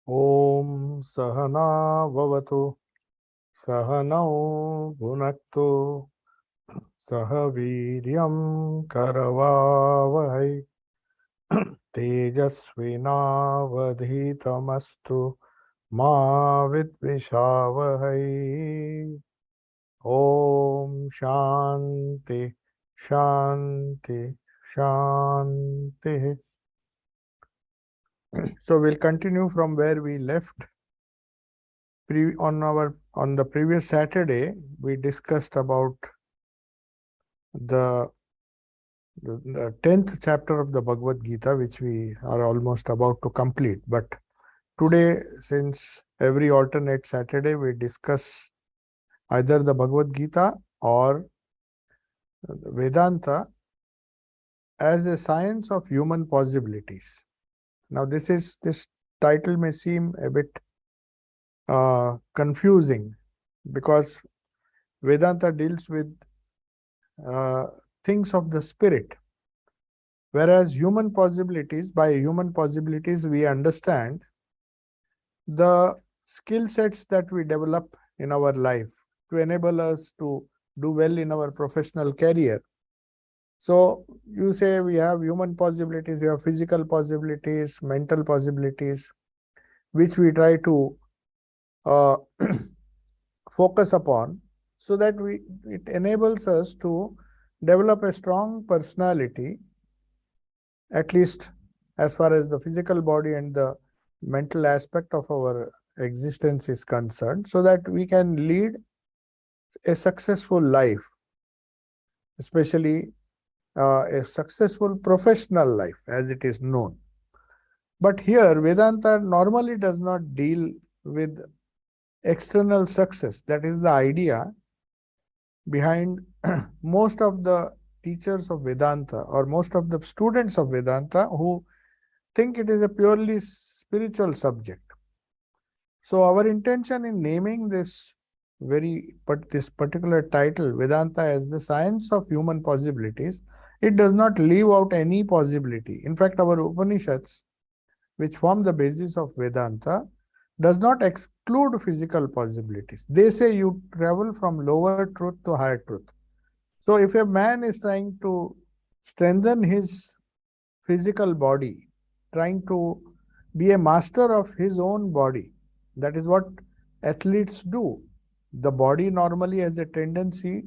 Om Sahana Vavatu Sahanau Bhunaktu Sahaviryam Karavavahai Tejasvinavadhitamastu Ma Vidvishavahai. Om Shanti Shanti Shanti. So we'll continue from where we left. On the previous Saturday, we discussed about the 10th chapter of the Bhagavad Gita, which we are almost about to complete. But today, since every alternate Saturday, we discuss either the Bhagavad Gita or Vedanta as a science of human possibilities. Now, this title may seem a bit confusing because Vedanta deals with things of the spirit, whereas by human possibilities we understand the skill sets that we develop in our life to enable us to do well in our professional career. So you say we have human possibilities, we have physical possibilities, mental possibilities, which we try to focus upon, so that it enables us to develop a strong personality, at least as far as the physical body and the mental aspect of our existence is concerned, so that we can lead a successful life, especially a successful professional life as it is known. But here Vedanta normally does not deal with external success. That is the idea behind most of the teachers of Vedanta or most of the students of Vedanta who think it is a purely spiritual subject. So our intention in naming this particular title, Vedanta, as the science of human possibilities, it does not leave out any possibility. In fact, our Upanishads, which form the basis of Vedanta, does not exclude physical possibilities. They say you travel from lower truth to higher truth. So if a man is trying to strengthen his physical body, trying to be a master of his own body, that is what athletes do. The body normally has a tendency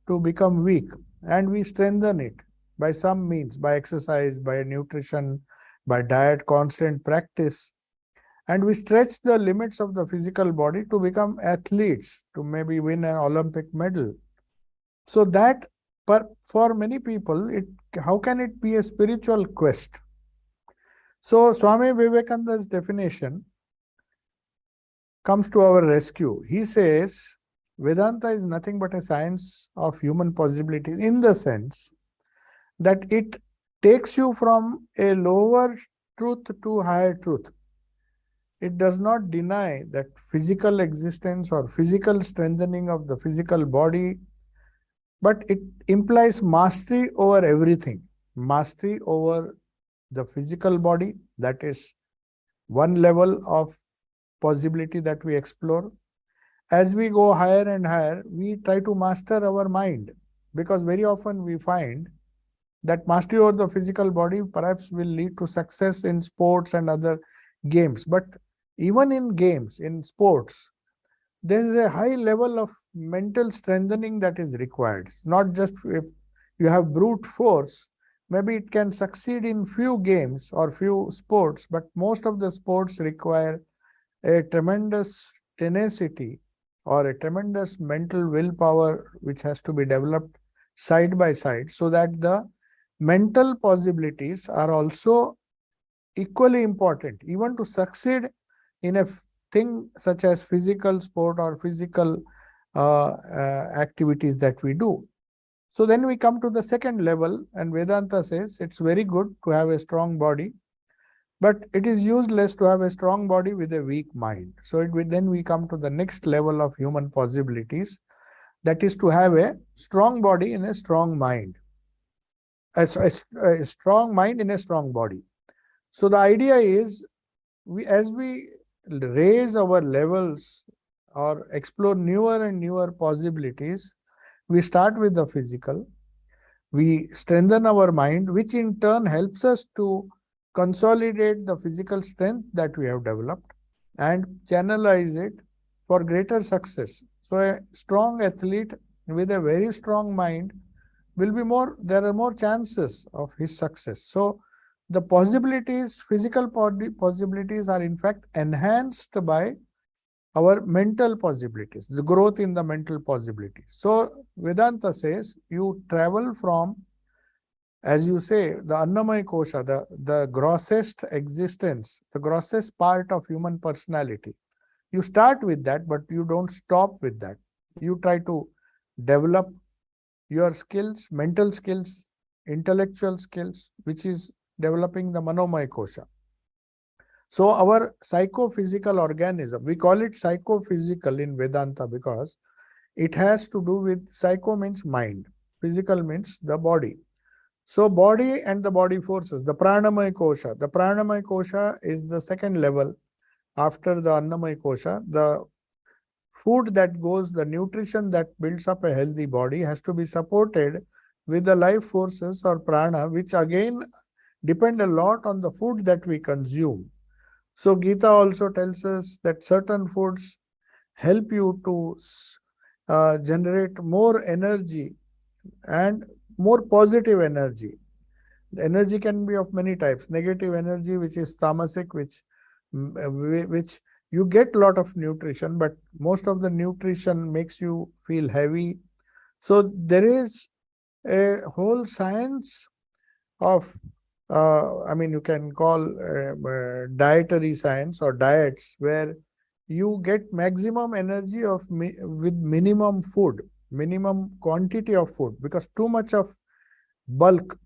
to become weak, and we strengthen it by some means, by exercise, by nutrition, by diet, constant practice. And we stretch the limits of the physical body to become athletes, to maybe win an Olympic medal. So that, for many people, how can it be a spiritual quest? So Swami Vivekananda's definition comes to our rescue. He says Vedanta is nothing but a science of human possibilities, in the sense that it takes you from a lower truth to higher truth. It does not deny that physical existence or physical strengthening of the physical body, but it implies mastery over everything. Mastery over the physical body, that is one level of possibility that we explore. As we go higher and higher, we try to master our mind, because very often we find that mastery over the physical body perhaps will lead to success in sports and other games. But even in games, in sports, there is a high level of mental strengthening that is required. Not just if you have brute force, maybe it can succeed in few games or few sports, but most of the sports require a tremendous tenacity or a tremendous mental willpower which has to be developed side by side, so that the mental possibilities are also equally important, even to succeed in a thing such as physical sport or physical activities that we do. So then we come to the second level, and Vedanta says it's very good to have a strong body, but it is useless to have a strong body with a weak mind. So then we come to the next level of human possibilities, that is to have a strong body in a strong mind. A strong mind in a strong body. So the idea is as we raise our levels or explore newer and newer possibilities, we start with the physical, we strengthen our mind, which in turn helps us to consolidate the physical strength that we have developed and channelize it for greater success. So a strong athlete with a very strong mind will be more, there are more chances of his success. So the possibilities, physical possibilities are in fact enhanced by our mental possibilities, the growth in the mental possibilities. So Vedanta says you travel from, as you say, the Annamaya Kosha, the grossest existence, the grossest part of human personality. You start with that, but you don't stop with that. You try to develop your skills, mental skills, intellectual skills, which is developing the Manomaya Kosha. So our psychophysical organism, we call it psychophysical in Vedanta because it has to do with, psycho means mind, physical means the body. So body and the body forces, the Pranamaya Kosha. The Pranamaya Kosha is the second level after the Annamaya Kosha. The food that goes, the nutrition that builds up a healthy body has to be supported with the life forces or prana, which again depend a lot on the food that we consume. So Gita also tells us that certain foods help you to generate more energy and more positive energy. The energy can be of many types. Negative energy, which is tamasic, which you get a lot of nutrition, but most of the nutrition makes you feel heavy. So there is a whole science of, you can call dietary science or diets, where you get maximum energy with minimum food, minimum quantity of food, because too much of bulk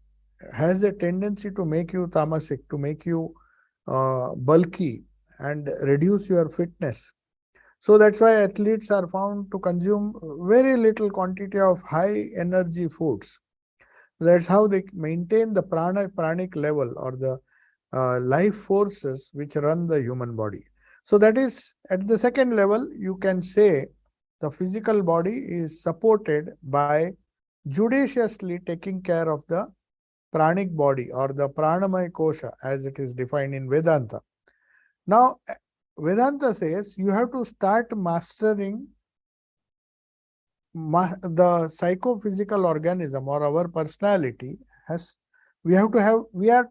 has a tendency to make you tamasic, to make you bulky and reduce your fitness. So that's why athletes are found to consume very little quantity of high energy foods. That's how they maintain the pranic level or the life forces which run the human body. So that is at the second level, you can say the physical body is supported by judiciously taking care of the pranic body or the pranamaya kosha as it is defined in Vedanta. Now, Vedanta says you have to start mastering the psychophysical organism or our personality. Has we have to have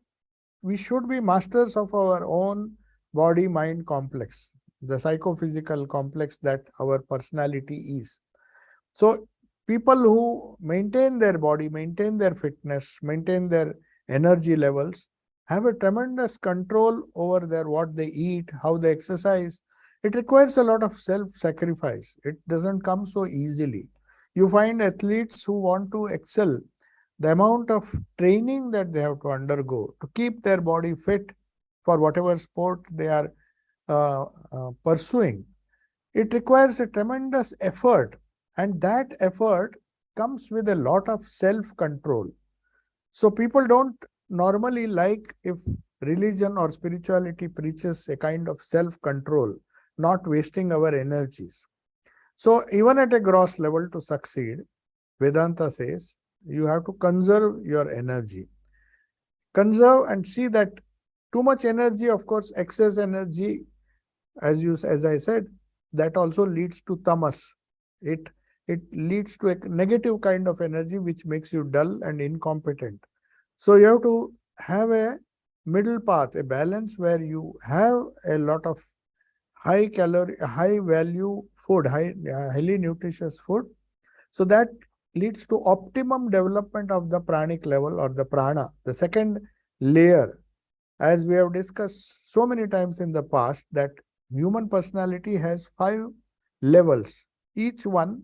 we should be masters of our own body mind complex, the psychophysical complex that our personality is. So people who maintain their body, maintain their fitness, maintain their energy levels, have a tremendous control over their what they eat, how they exercise. It requires a lot of self-sacrifice. It doesn't come so easily. You find athletes who want to excel, the amount of training that they have to undergo to keep their body fit for whatever sport they are pursuing, it requires a tremendous effort, and that effort comes with a lot of self-control. So people don't normally like if religion or spirituality preaches a kind of self-control, not wasting our energies. So even at a gross level to succeed, Vedanta says you have to conserve your energy. Conserve and see that too much energy, of course, excess energy, as I said, that also leads to tamas. It leads to a negative kind of energy which makes you dull and incompetent. So you have to have a middle path, a balance where you have a lot of high calorie, high value food, highly nutritious food. So that leads to optimum development of the pranic level or the prana. The second layer, as we have discussed so many times in the past, that human personality has 5 levels. Each one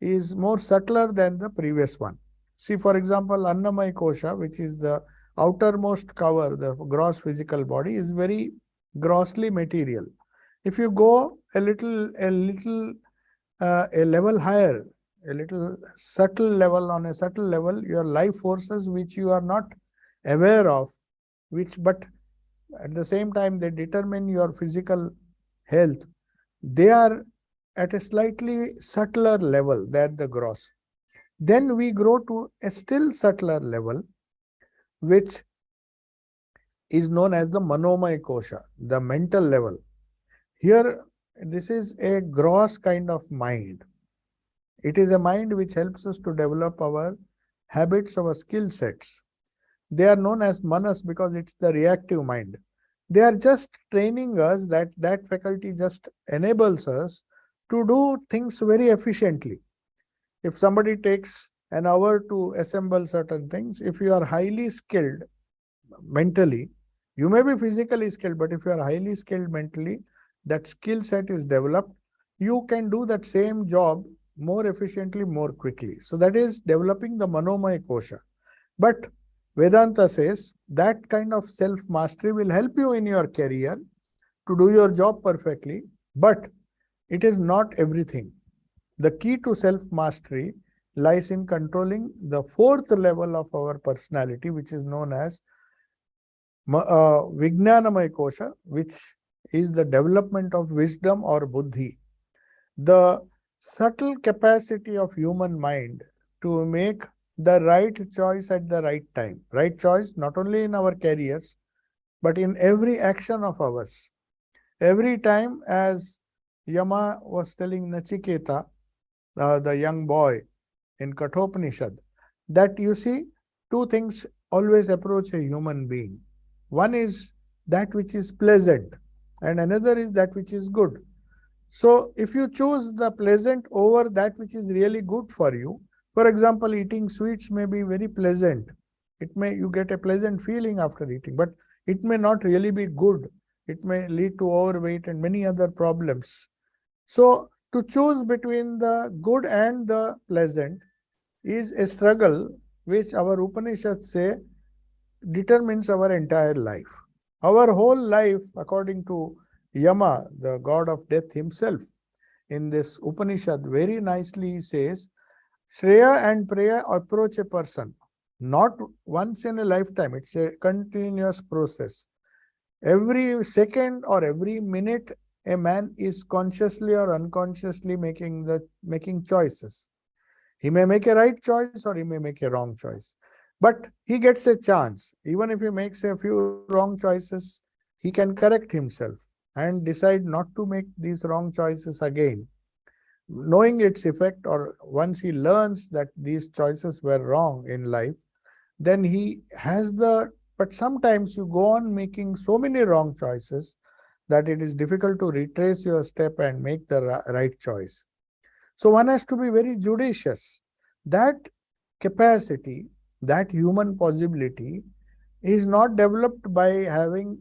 is more subtler than the previous one. See, for example, Annamaya Kosha, which is the outermost cover, the gross physical body, is very grossly material. If you go a level higher, a little subtle level, on a subtle level, your life forces which you are not aware of, which but At the same time, they determine your physical health. They are at a slightly subtler level than the gross. Then we grow to a still subtler level, which is known as the manomaya kosha, the mental level. Here, this is a gross kind of mind. It is a mind which helps us to develop our habits, our skill sets. They are known as manas because it's the reactive mind. They are just training us, that faculty just enables us to do things very efficiently. If somebody takes an hour to assemble certain things, if you are highly skilled mentally, you may be physically skilled, but if you are highly skilled mentally, that skill set is developed, you can do that same job more efficiently, more quickly. So that is developing the manomaya kosha. But Vedanta says that kind of self-mastery will help you in your career to do your job perfectly, but it is not everything. The key to self-mastery lies in controlling the fourth level of our personality, which is known as Vijnanamaya Kosha, which is the development of wisdom or buddhi. The subtle capacity of human mind to make the right choice at the right time. Right choice not only in our careers, but in every action of ours. Every time, as Yama was telling Nachiketa, the young boy in Kathopanishad, that you see, two things always approach a human being. One is that which is pleasant, and another is that which is good. So, if you choose the pleasant over that which is really good for you, for example, eating sweets may be very pleasant. You get a pleasant feeling after eating, but it may not really be good. It may lead to overweight and many other problems. So, to choose between the good and the pleasant is a struggle which our Upanishads say determines our entire life. Our whole life, according to Yama, the god of death himself, in this Upanishad, very nicely says, Shreya and Preya approach a person not once in a lifetime, it's a continuous process. Every second or every minute, a man is consciously or unconsciously making choices. He may make a right choice or he may make a wrong choice. But he gets a chance. Even if he makes a few wrong choices, he can correct himself and decide not to make these wrong choices again. Knowing its effect, or once he learns that these choices were wrong in life, then he has but sometimes you go on making so many wrong choices that it is difficult to retrace your step and make the right choice. So one has to be very judicious. That capacity, that human possibility is not developed by having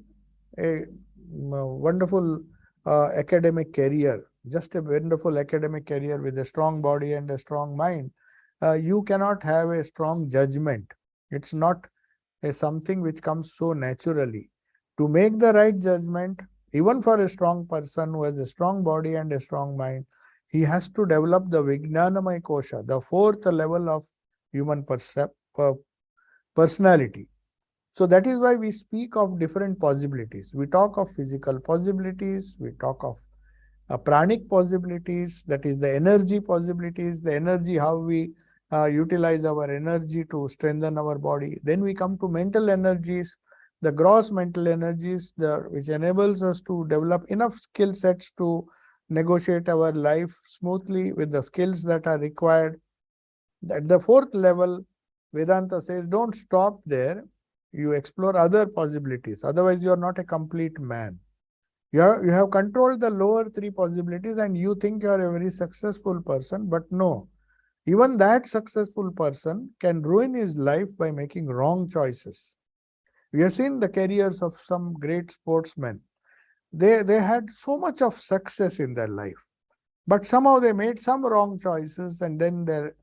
a wonderful academic career, just a wonderful academic career with a strong body and a strong mind. You cannot have a strong judgment. It's not something which comes so naturally. To make the right judgment, even for a strong person who has a strong body and a strong mind, he has to develop the Vijnanamaya Kosha, the fourth level of human personality. So that is why we speak of different possibilities. We talk of physical possibilities, we talk of pranic possibilities, that is the energy possibilities, the energy, how we utilize our energy to strengthen our body. Then we come to mental energies, the gross mental energies, which enables us to develop enough skill sets to negotiate our life smoothly with the skills that are required. At the fourth level, Vedanta says, don't stop there. You explore other possibilities. Otherwise, you are not a complete man. You have controlled the lower three possibilities and you think you are a very successful person, but no. Even that successful person can ruin his life by making wrong choices. We have seen the careers of some great sportsmen. They had so much of success in their life, but somehow they made some wrong choices, and then their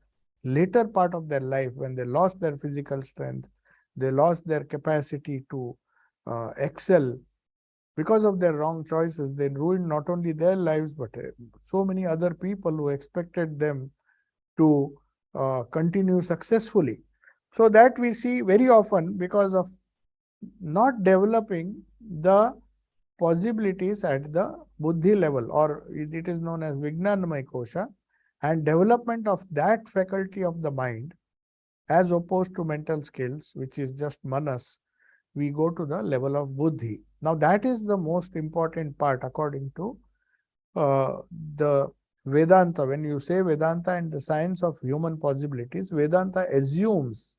later part of their life, when they lost their physical strength, they lost their capacity to excel because of their wrong choices. They ruined not only their lives, but so many other people who expected them to continue successfully. So that we see very often because of not developing the possibilities at the buddhi level, or it is known as Vijnanamaya Kosha, and development of that faculty of the mind as opposed to mental skills, which is just manas, we go to the level of buddhi. Now, that is the most important part according to the Vedanta. When you say Vedanta and the science of human possibilities, Vedanta assumes,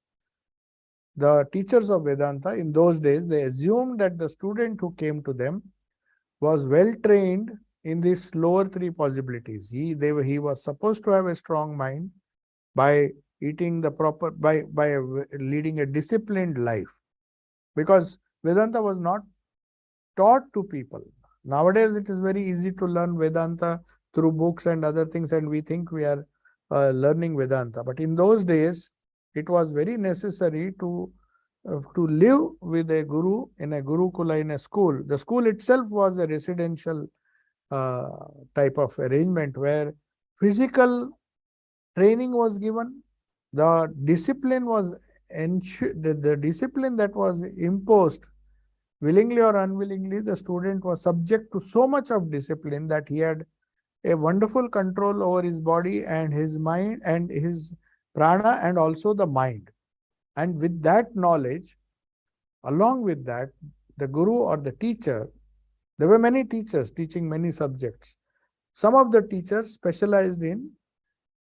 the teachers of Vedanta in those days, they assumed that the student who came to them was well trained in these lower three possibilities. He was supposed to have a strong mind by eating the proper, by leading a disciplined life, because Vedanta was not taught to people. Nowadays, it is very easy to learn Vedanta through books and other things, and we think we are learning Vedanta. But in those days, it was very necessary to live with a guru in a gurukula, in a school. The school itself was a residential uh, type of arrangement where physical training was given. The discipline was the discipline that was imposed willingly or unwillingly. The student was subject to so much of discipline that he had a wonderful control over his body and his mind and his prana and also the mind. And with that knowledge, along with that, the guru or the teacher, there were many teachers teaching many subjects. Some of the teachers specialized in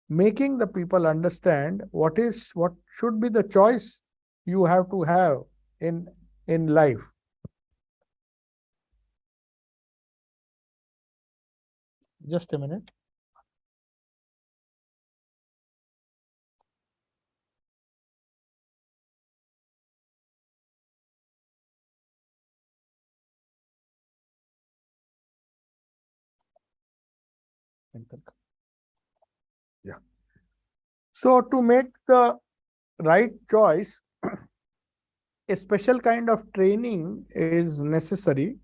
making the people understand what should be the choice you have to have in life. Just a minute. Yeah. So to make the right choice, a special kind of training is necessary,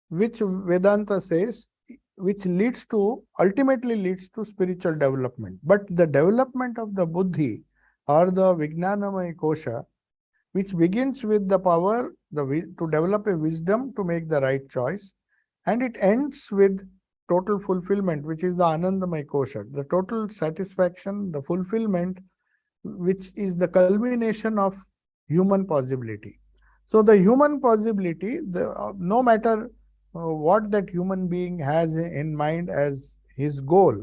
which Vedanta says, which ultimately leads to spiritual development. But the development of the buddhi or the Vijnanamaya Kosha, which begins with the power to develop a wisdom to make the right choice, and it ends with total fulfillment, which is the Anandamaya Kosha, the total satisfaction, the fulfillment, which is the culmination of human possibility. So the human possibility, no matter what that human being has in mind as his goal,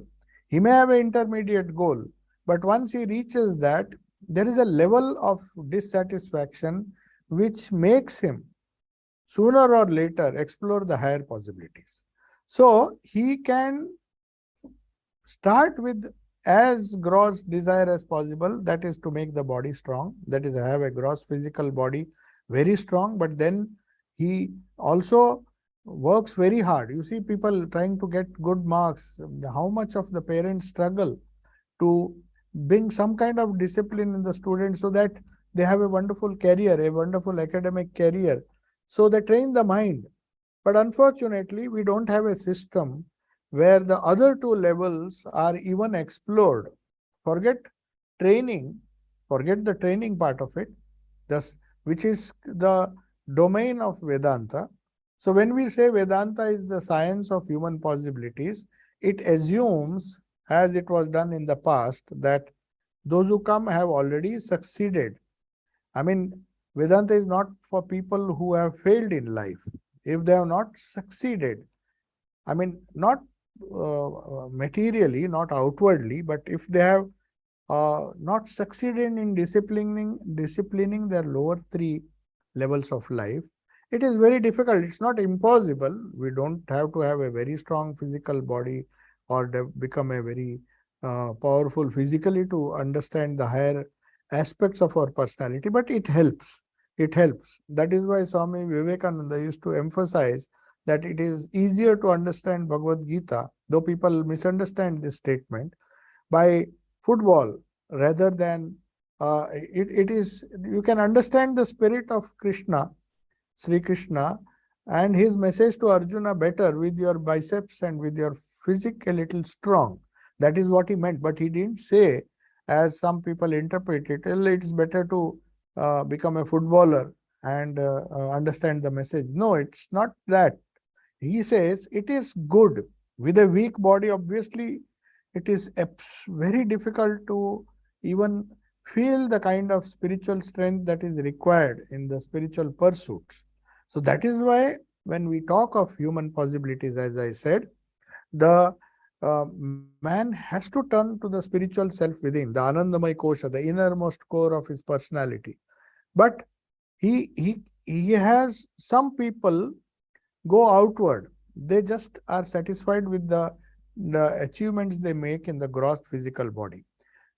he may have an intermediate goal, but once he reaches that, there is a level of dissatisfaction which makes him sooner or later explore the higher possibilities. So he can start with as gross desire as possible, that is to make the body strong, that is have a gross physical body very strong, but then he also works very hard. You see people trying to get good marks, how much of the parents struggle to bring some kind of discipline in the students so that they have a wonderful career, a wonderful academic career. So they train the mind. But unfortunately, we don't have a system where the other two levels are even explored. Forget training, forget the training part of it, which is the domain of Vedanta. So when we say Vedanta is the science of human possibilities, it assumes, as it was done in the past, that those who come have already succeeded. I mean, Vedanta is not for people who have failed in life. If they have not succeeded, I mean, not materially, not outwardly, but if they have not succeeded in disciplining their lower three levels of life, it is very difficult. It's not impossible. We don't have to have a very strong physical body or become a very powerful physically to understand the higher aspects of our personality, but it helps. It helps. That is why Swami Vivekananda used to emphasize that it is easier to understand Bhagavad Gita, though people misunderstand this statement, by football rather than it is, you can understand the spirit of Krishna, Sri Krishna, and his message to Arjuna better with your biceps and with your physique a little strong. That is what he meant, but he didn't say, as some people interpret it, it's better to become a footballer and understand the message. No, it's not that. He says it is good. With a weak body, obviously, it is very difficult to even feel the kind of spiritual strength that is required in the spiritual pursuits. So that is why when we talk of human possibilities, as I said, the man has to turn to the spiritual self within, the Anandamay Kosha, the innermost core of his personality. But he has some people go outward. They just are satisfied with the achievements they make in the gross physical body.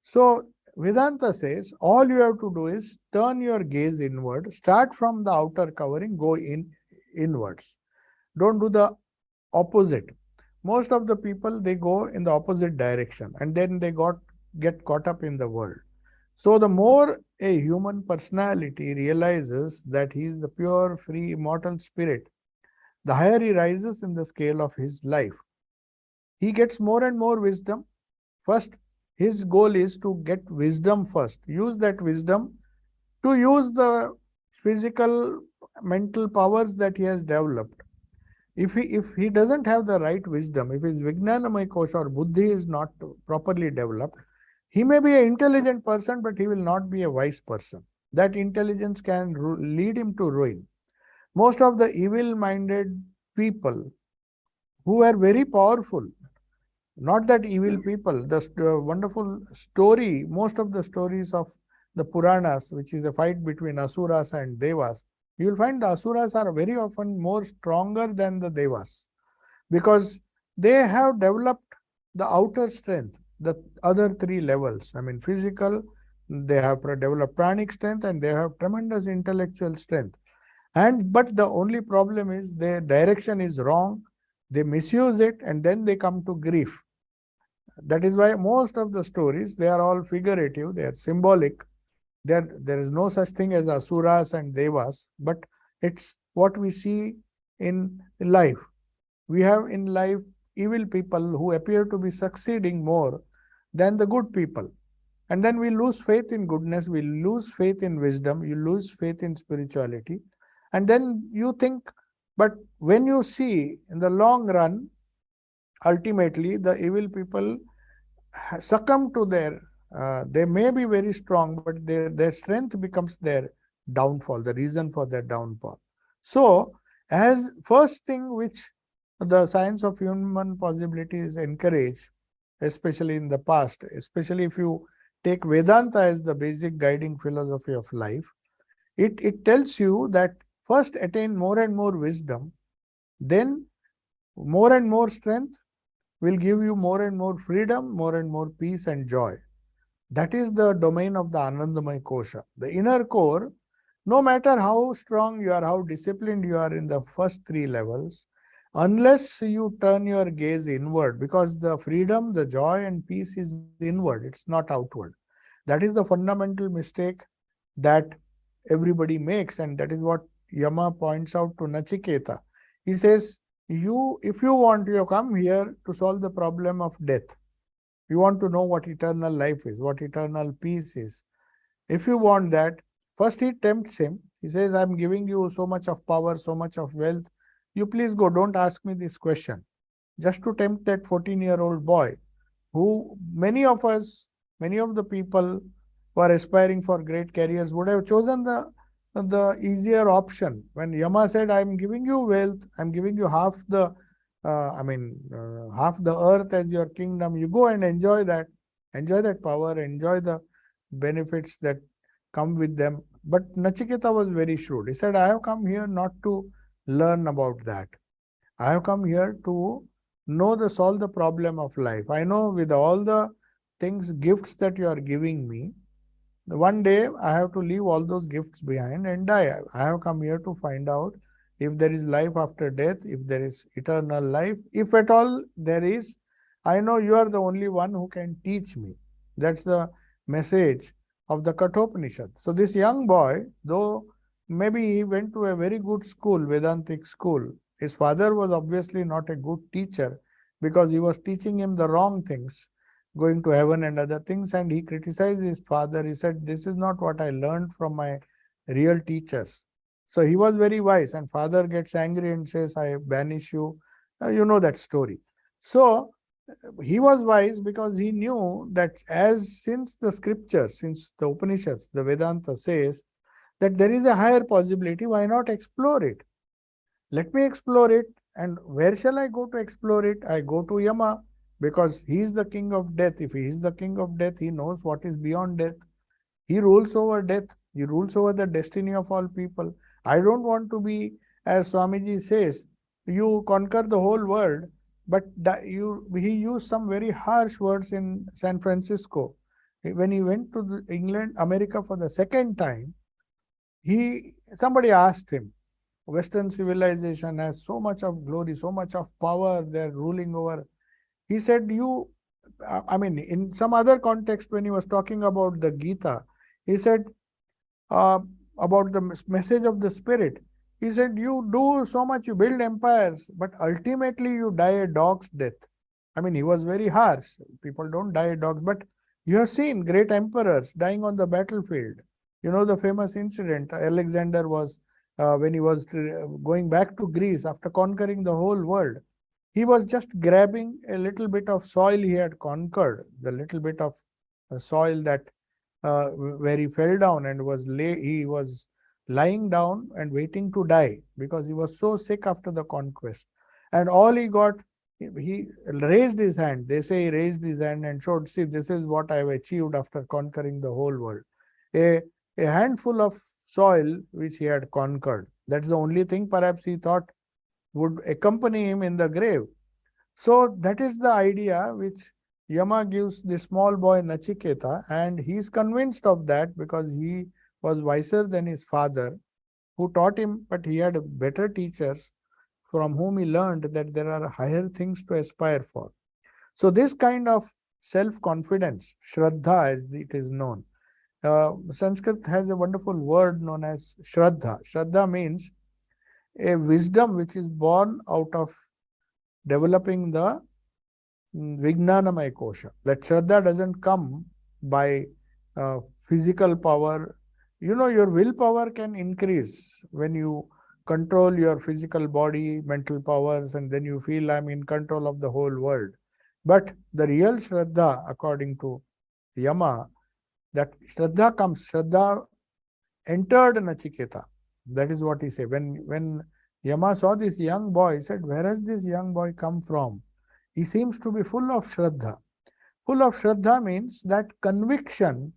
So Vedanta says all you have to do is turn your gaze inward, start from the outer covering, go inwards. Don't do the opposite. Most of the people, they go in the opposite direction and then they get caught up in the world. So the more a human personality realizes that he is the pure, free, immortal spirit, the higher he rises in the scale of his life. He gets more and more wisdom. First, his goal is to get wisdom first. Use that wisdom to use the physical, mental powers that he has developed. If he doesn't have the right wisdom, if his Vijnanamay Kosha or Buddhi is not properly developed, he may be an intelligent person, but he will not be a wise person. That intelligence can lead him to ruin. Most of the evil-minded people who are very powerful, not that evil people, the wonderful story, most of the stories of the Puranas, which is a fight between Asuras and Devas, you will find the Asuras are very often more stronger than the Devas because they have developed the outer strength, the other three levels. I mean, physical, they have developed pranic strength and they have tremendous intellectual strength. But the only problem is their direction is wrong. They misuse it and then they come to grief. That is why most of the stories, they are all figurative, they are symbolic. There is no such thing as Asuras and Devas, but it's what we see in life. We have in life evil people who appear to be succeeding more than the good people. And then we lose faith in goodness, we lose faith in wisdom, you lose faith in spirituality. And then you think, but when you see in the long run, ultimately the evil people succumb to they may be very strong, but their strength becomes their downfall, the reason for their downfall. So, as first thing which the science of human possibilities encourage, especially in the past, especially if you take Vedanta as the basic guiding philosophy of life, it tells you that first attain more and more wisdom, then more and more strength will give you more and more freedom, more and more peace and joy. That is the domain of the Anandamay Kosha. The inner core, no matter how strong you are, how disciplined you are in the first three levels, unless you turn your gaze inward, because the freedom, the joy and peace is inward, it's not outward. That is the fundamental mistake that everybody makes, and that is what Yama points out to Nachiketa. He says, if you want, you have come here to solve the problem of death. You want to know what eternal life is, what eternal peace is. If you want that, first he tempts him. He says, I'm giving you so much of power, so much of wealth. You please go, don't ask me this question. Just to tempt that 14-year-old boy, who many of the people who are aspiring for great careers would have chosen the easier option. When Yama said, I'm giving you wealth, I'm giving you half the earth as your kingdom, you go and enjoy that power, enjoy the benefits that come with them. But Nachiketa was very shrewd. He said, I have come here not to learn about that. I have come here to solve the problem of life. I know with all the gifts that you are giving me, one day I have to leave all those gifts behind and die. I have come here to find out if there is life after death, if there is eternal life, if at all there is. I know you are the only one who can teach me. That's the message of the Kathopanishad. So this young boy, though maybe he went to a very good school, Vedantic school, his father was obviously not a good teacher because he was teaching him the wrong things, going to heaven and other things, and he criticized his father. He said, this is not what I learned from my real teachers. So he was very wise, and father gets angry and says, I banish you. You know that story. So he was wise because he knew that since the scriptures, since the Upanishads, the Vedanta says that there is a higher possibility, why not explore it? Let me explore it. And where shall I go to explore it? I go to Yama, because he is the king of death. If he is the king of death, he knows what is beyond death. He rules over death. He rules over the destiny of all people. I don't want to be, as Swamiji says, you conquer the whole world, but he used some very harsh words in San Francisco. When he went to England, America for the second time, somebody asked him, Western civilization has so much of glory, so much of power, they're ruling over. He said, in some other context, when he was talking about the Gita, he said, about the message of the spirit. He said, you do so much, you build empires, but ultimately you die a dog's death. He was very harsh. People don't die a dog, but you have seen great emperors dying on the battlefield. You know the famous incident, Alexander was, when he was going back to Greece after conquering the whole world, he was just grabbing a little bit of soil he had conquered, the little bit of soil that where he fell down and he was lying down and waiting to die because he was so sick after the conquest. And all he got, he raised his hand. They say he raised his hand and showed, see, this is what I have achieved after conquering the whole world. A handful of soil which he had conquered. That's the only thing perhaps he thought would accompany him in the grave. So that is the idea which Yama gives the small boy Nachiketa, and he is convinced of that because he was wiser than his father, who taught him, but he had better teachers from whom he learned that there are higher things to aspire for. So this kind of self-confidence, Shraddha as it is known, Sanskrit has a wonderful word known as Shraddha. Shraddha means a wisdom which is born out of developing the Vijnanamaya Kosha. That Shraddha doesn't come by physical power. You know, your willpower can increase when you control your physical body, mental powers, and then you feel I'm in control of the whole world. But the real Shraddha, according to Yama, that Shraddha entered Nachiketa. That is what he said. When Yama saw this young boy, he said, where has this young boy come from? He seems to be full of Shraddha. Full of Shraddha means that conviction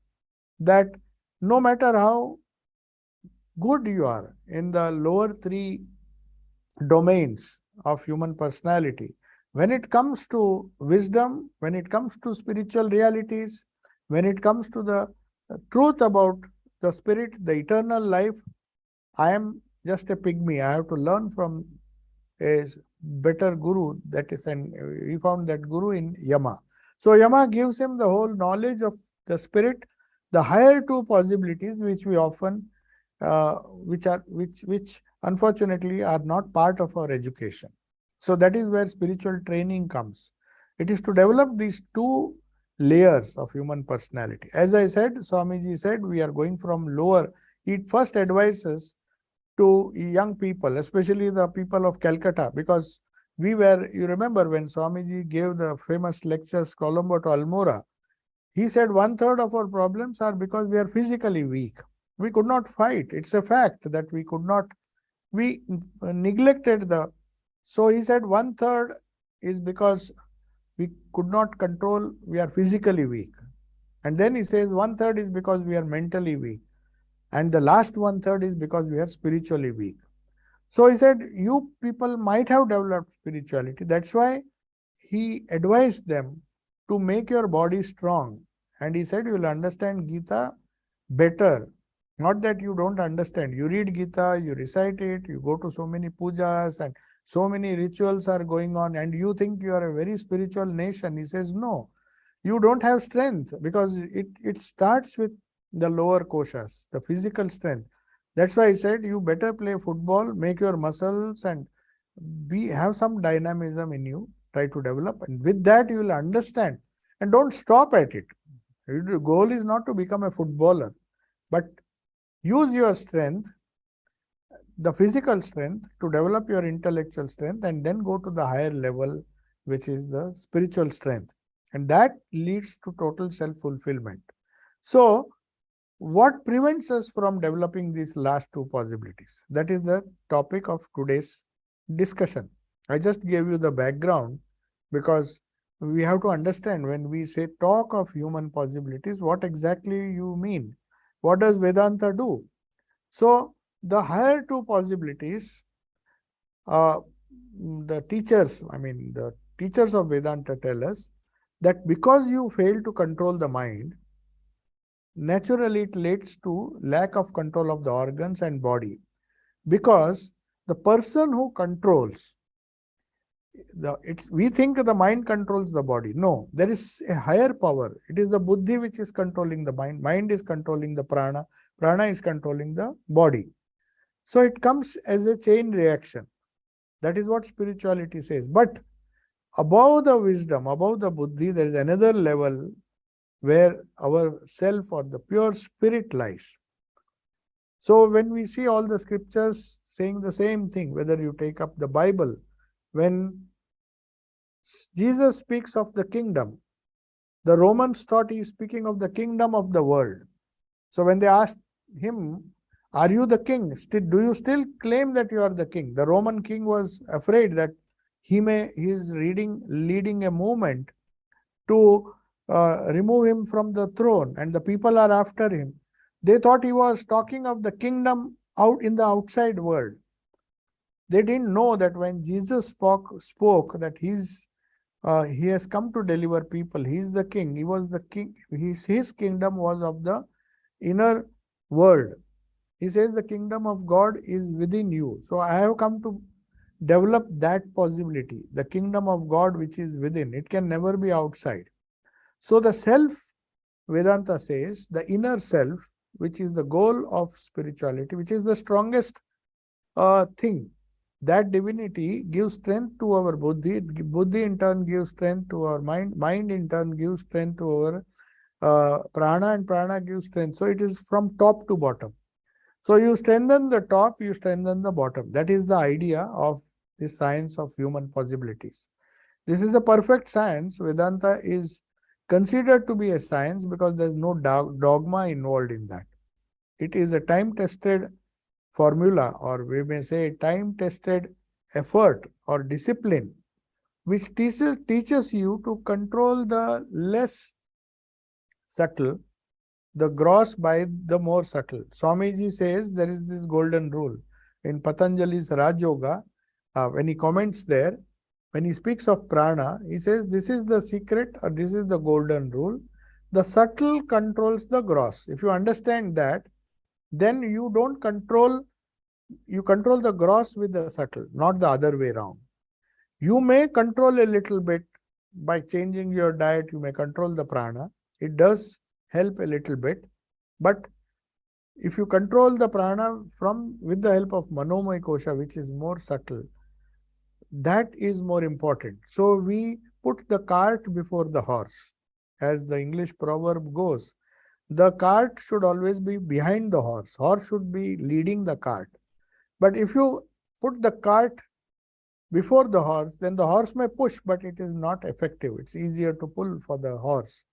that no matter how good you are in the lower three domains of human personality, when it comes to wisdom, when it comes to spiritual realities, when it comes to the truth about the spirit, the eternal life, I am just a pygmy. I have to learn from a better guru. That is, and we found that guru in Yama. So Yama gives him the whole knowledge of the spirit, the higher two possibilities, which we often, which unfortunately are not part of our education. So that is where spiritual training comes. It is to develop these two layers of human personality. As I said, Swamiji said, we are going from lower. He first advises to young people, especially the people of Calcutta, because you remember when Swamiji gave the famous lectures Colombo to Almora, he said 1/3 of our problems are because we are physically weak. We could not fight. It's a fact that we could not, we neglected so he said 1/3 is because we could not control, we are physically weak. And then he says 1/3 is because we are mentally weak. And the last 1/3 is because we are spiritually weak. So he said, you people might have developed spirituality. That's why he advised them to make your body strong. And he said, you will understand Gita better. Not that you don't understand. You read Gita, you recite it, you go to so many pujas and so many rituals are going on, and you think you are a very spiritual nation. He says, no, you don't have strength, because it starts with the lower koshas, the physical strength. That's why I said you better play football, make your muscles and have some dynamism in you, try to develop. And with that, you will understand. And don't stop at it. The goal is not to become a footballer, but use your strength. the physical strength to develop your intellectual strength, and then go to the higher level, which is the spiritual strength. And that leads to total self-fulfillment. So, what prevents us from developing these last two possibilities? That is the topic of today's discussion. I just gave you the background because we have to understand when we say talk of human possibilities, what exactly you mean? What does Vedanta do? So, the higher two possibilities, the teachers of Vedanta tell us that because you fail to control the mind, naturally it leads to lack of control of the organs and body. Because the person who controls, we think the mind controls the body. No, there is a higher power. It is the buddhi which is controlling the mind. Mind is controlling the prana. Prana is controlling the body. So it comes as a chain reaction. That is what spirituality says. But above the wisdom, above the buddhi, there is another level where our self or the pure spirit lies. So when we see all the scriptures saying the same thing, whether you take up the Bible, when Jesus speaks of the kingdom, the Romans thought he is speaking of the kingdom of the world. So when they asked him, are you the king? Do you still claim that you are the king? The Roman king was afraid that he is leading a movement to remove him from the throne, and the people are after him. They thought he was talking of the kingdom out in the outside world. They didn't know that when Jesus spoke that he has come to deliver people. He is the king. He was the king. His kingdom was of the inner world. He says the kingdom of God is within you. So I have come to develop that possibility. The kingdom of God which is within. It can never be outside. So the self, Vedanta says, the inner self, which is the goal of spirituality, which is the strongest thing. That divinity gives strength to our buddhi. Buddhi in turn gives strength to our mind. Mind in turn gives strength to our prana, and prana gives strength. So it is from top to bottom. So you strengthen the top, you strengthen the bottom. That is the idea of the science of human possibilities. This is a perfect science. Vedanta is considered to be a science because there is no dogma involved in that. It is a time-tested formula, or we may say time-tested effort or discipline, which teaches you to control the less subtle, the gross by the more subtle. Swamiji says there is this golden rule in Patanjali's Raj Yoga. When he comments there, when he speaks of prana, he says this is the secret, or this is the golden rule. The subtle controls the gross. If you understand that, then you control the gross with the subtle, not the other way around. You may control a little bit by changing your diet. You may control the prana. It does help a little bit, but if you control the prana with the help of Manomaya Kosha, which is more subtle, that is more important. So we put the cart before the horse. As the English proverb goes, the cart should always be behind the horse. Horse should be leading the cart. But if you put the cart before the horse, then the horse may push, but it is not effective. It's easier to pull for the horse.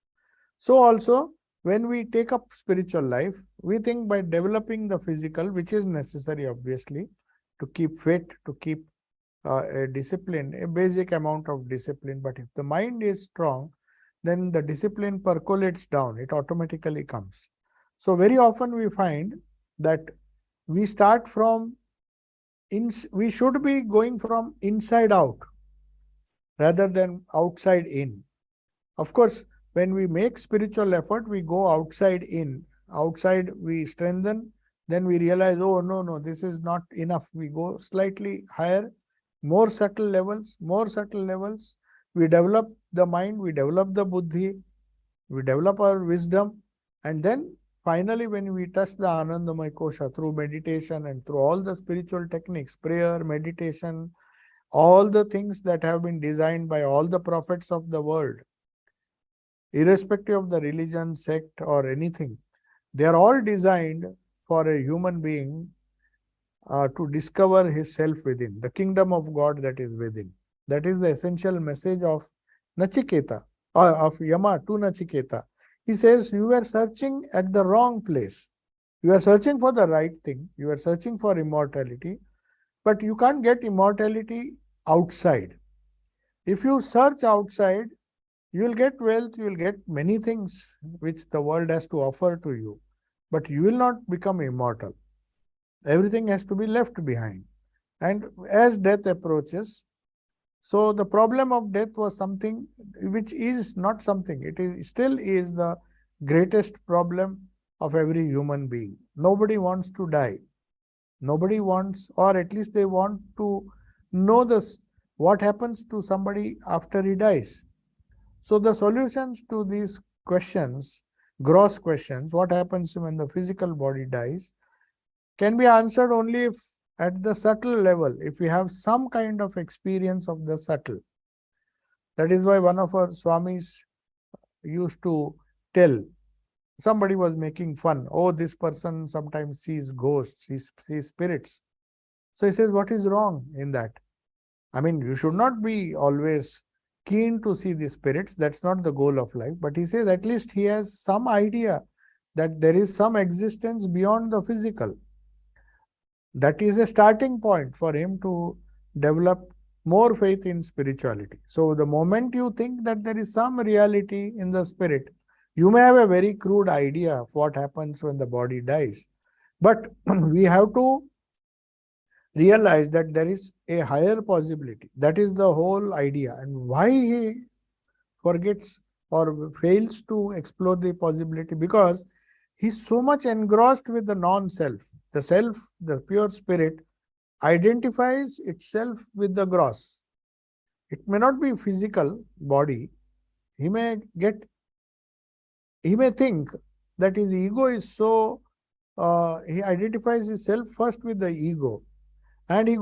So also, when we take up spiritual life, we think by developing the physical, which is necessary obviously, to keep fit, to keep a discipline, a basic amount of discipline. But if the mind is strong, then the discipline percolates down. It automatically comes. So very often we find that we start from, we should be going from inside out rather than outside in. Of course, when we make spiritual effort, we go outside in. Outside we strengthen, then we realize, oh no, this is not enough. We go slightly higher, more subtle levels. We develop the mind, we develop the buddhi, we develop our wisdom, and then finally when we touch the Anandamaya Kosha through meditation and through all the spiritual techniques, prayer, meditation, all the things that have been designed by all the prophets of the world, irrespective of the religion, sect or anything, they are all designed for a human being to discover his self within, the kingdom of God that is within. That is the essential message of Nachiketa, or of Yama to Nachiketa. He says, you were searching at the wrong place. You are searching for the right thing. You are searching for immortality, but you can't get immortality outside. If you search outside, you will get wealth, you will get many things which the world has to offer to you, but you will not become immortal. Everything has to be left behind. And as death approaches, so the problem of death was something which is not something, it is still is the greatest problem of every human being. Nobody wants to die. Nobody wants, or at least they want to know this, what happens to somebody after he dies. So the solutions to these questions, gross questions, what happens when the physical body dies, can be answered only if at the subtle level, if we have some kind of experience of the subtle. That is why one of our Swamis used to tell, somebody was making fun, oh, this person sometimes sees ghosts, sees spirits. So he says, what is wrong in that? I mean, you should not be always keen to see the spirits. That's not the goal of life. But he says at least he has some idea that there is some existence beyond the physical. That is a starting point for him to develop more faith in spirituality. So the moment you think that there is some reality in the spirit, you may have a very crude idea of what happens when the body dies. But we have to realize that there is a higher possibility. That is the whole idea. And why he forgets or fails to explore the possibility? Because he's so much engrossed with the non-self. The self, the pure spirit, identifies itself with the gross. It may not be physical body. He may think that his ego is so, he identifies himself first with the ego. And he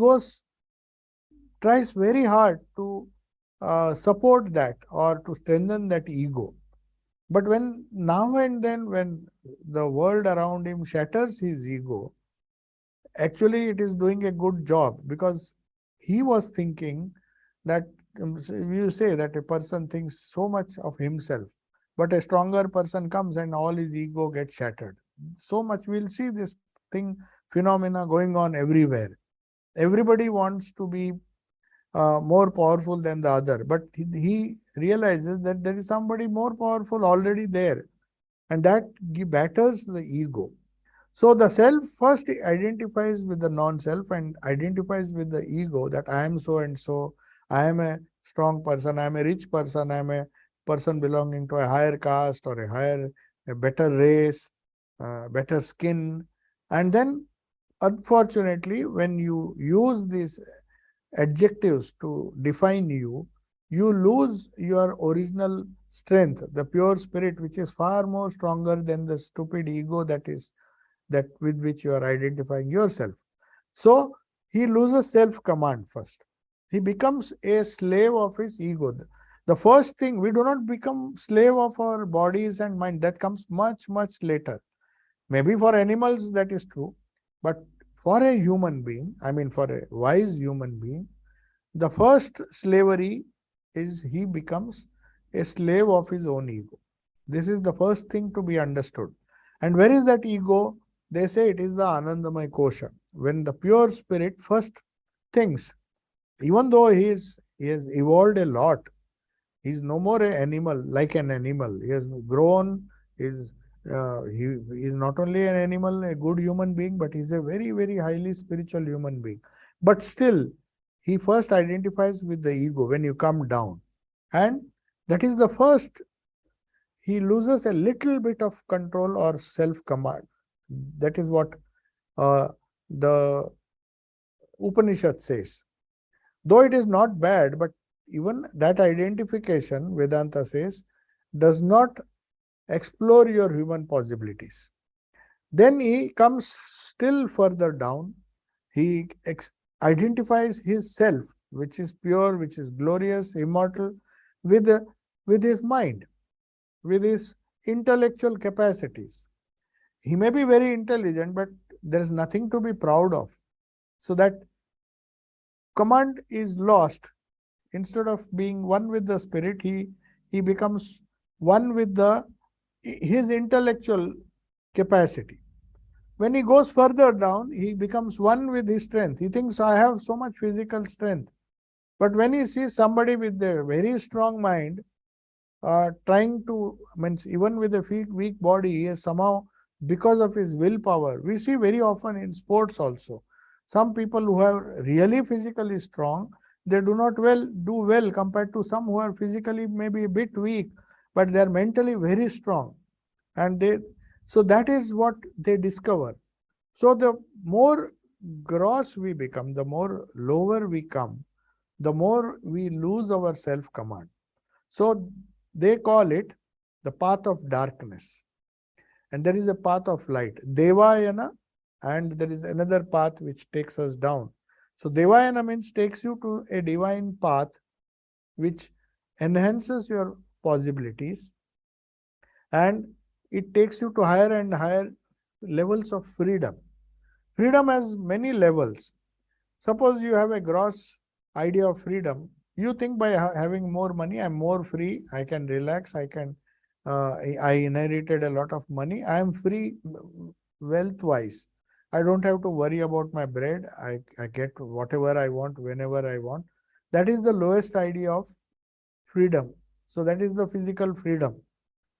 tries very hard to support that or to strengthen that ego. But when now and then, when the world around him shatters his ego, actually it is doing a good job, because he was thinking that, you say that a person thinks so much of himself, but a stronger person comes and all his ego gets shattered. So much we'll see this phenomena going on everywhere. Everybody wants to be more powerful than the other, but he realizes that there is somebody more powerful already there, and that batters the ego. So the self first identifies with the non-self and identifies with the ego, that I am so and so, I am a strong person, I am a rich person, I am a person belonging to a higher caste or a better race, better skin. And then unfortunately, when you use these adjectives to define you, you lose your original strength, the pure spirit, which is far more stronger than the stupid ego that with which you are identifying yourself. So he loses self-command first. He becomes a slave of his ego. The first thing, we do not become slave of our bodies and mind. That comes much, much later. Maybe for animals that is true, but for a human being, I mean for a wise human being, the first slavery is he becomes a slave of his own ego. This is the first thing to be understood. And where is that ego? They say it is the Anandamaya Kosha. When the pure spirit first thinks, even though he has evolved a lot, he is no more an animal, like an animal. He has grown, he is not only an animal, a good human being, but he is a very, very highly spiritual human being. But still, he first identifies with the ego when you come down. And that is the first, he loses a little bit of control or self-command. That is what the Upanishad says. Though it is not bad, but even that identification, Vedanta says, does not explore your human possibilities. Then he comes still further down. He identifies his self, which is pure, which is glorious, immortal, with his mind, with his intellectual capacities. He may be very intelligent, but there is nothing to be proud of. So that command is lost. Instead of being one with the spirit, he becomes one with his intellectual capacity. When he goes further down, he becomes one with his strength. He thinks, I have so much physical strength. But when he sees somebody with a very strong mind, trying to, means even with a weak body, he is somehow, because of his willpower, we see very often in sports also. Some people who are really physically strong, they do not do well compared to some who are physically maybe a bit weak, but they are mentally very strong. And so that is what they discover. So the more gross we become, the more lower we come, the more we lose our self-command. So they call it the path of darkness. And there is a path of light, Devayana, and there is another path which takes us down. So Devayana means takes you to a divine path which enhances your possibilities, and it takes you to higher and higher levels of freedom. Freedom has many levels. Suppose you have a gross idea of freedom. You think by having more money, I'm more free, I can relax, I inherited a lot of money, I am free wealth-wise. I don't have to worry about my bread, I get whatever I want, whenever I want. That is the lowest idea of freedom. So that is the physical freedom.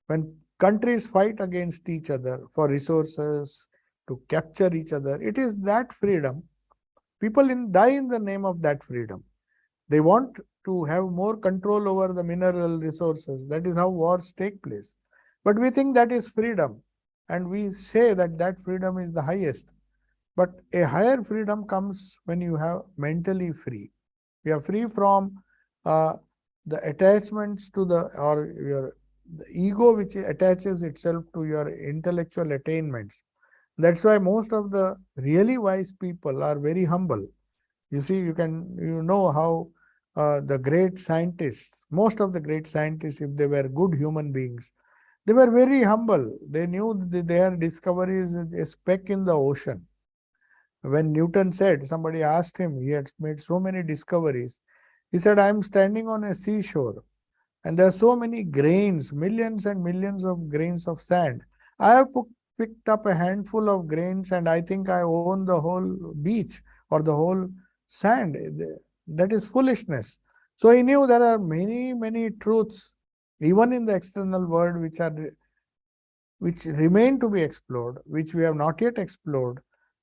When countries fight against each other for resources, to capture each other, it is that freedom. People die in the name of that freedom. They want to have more control over the mineral resources. That is how wars take place. But we think that is freedom. And we say that that freedom is the highest. But a higher freedom comes when you have mentally free. You are free from the attachments to the ego which attaches itself to your intellectual attainments. That's why most of the really wise people are very humble. You see, you know how the great scientists, most of the great scientists, if they were good human beings, they were very humble. They knew that their discovery is a speck in the ocean. When Newton said, somebody asked him, he had made so many discoveries. He said, I'm standing on a seashore and there are so many grains, millions and millions of grains of sand. I have picked up a handful of grains and I think I own the whole beach or the whole sand. That is foolishness. So he knew there are many, many truths, even in the external world, which remain to be explored, which we have not yet explored,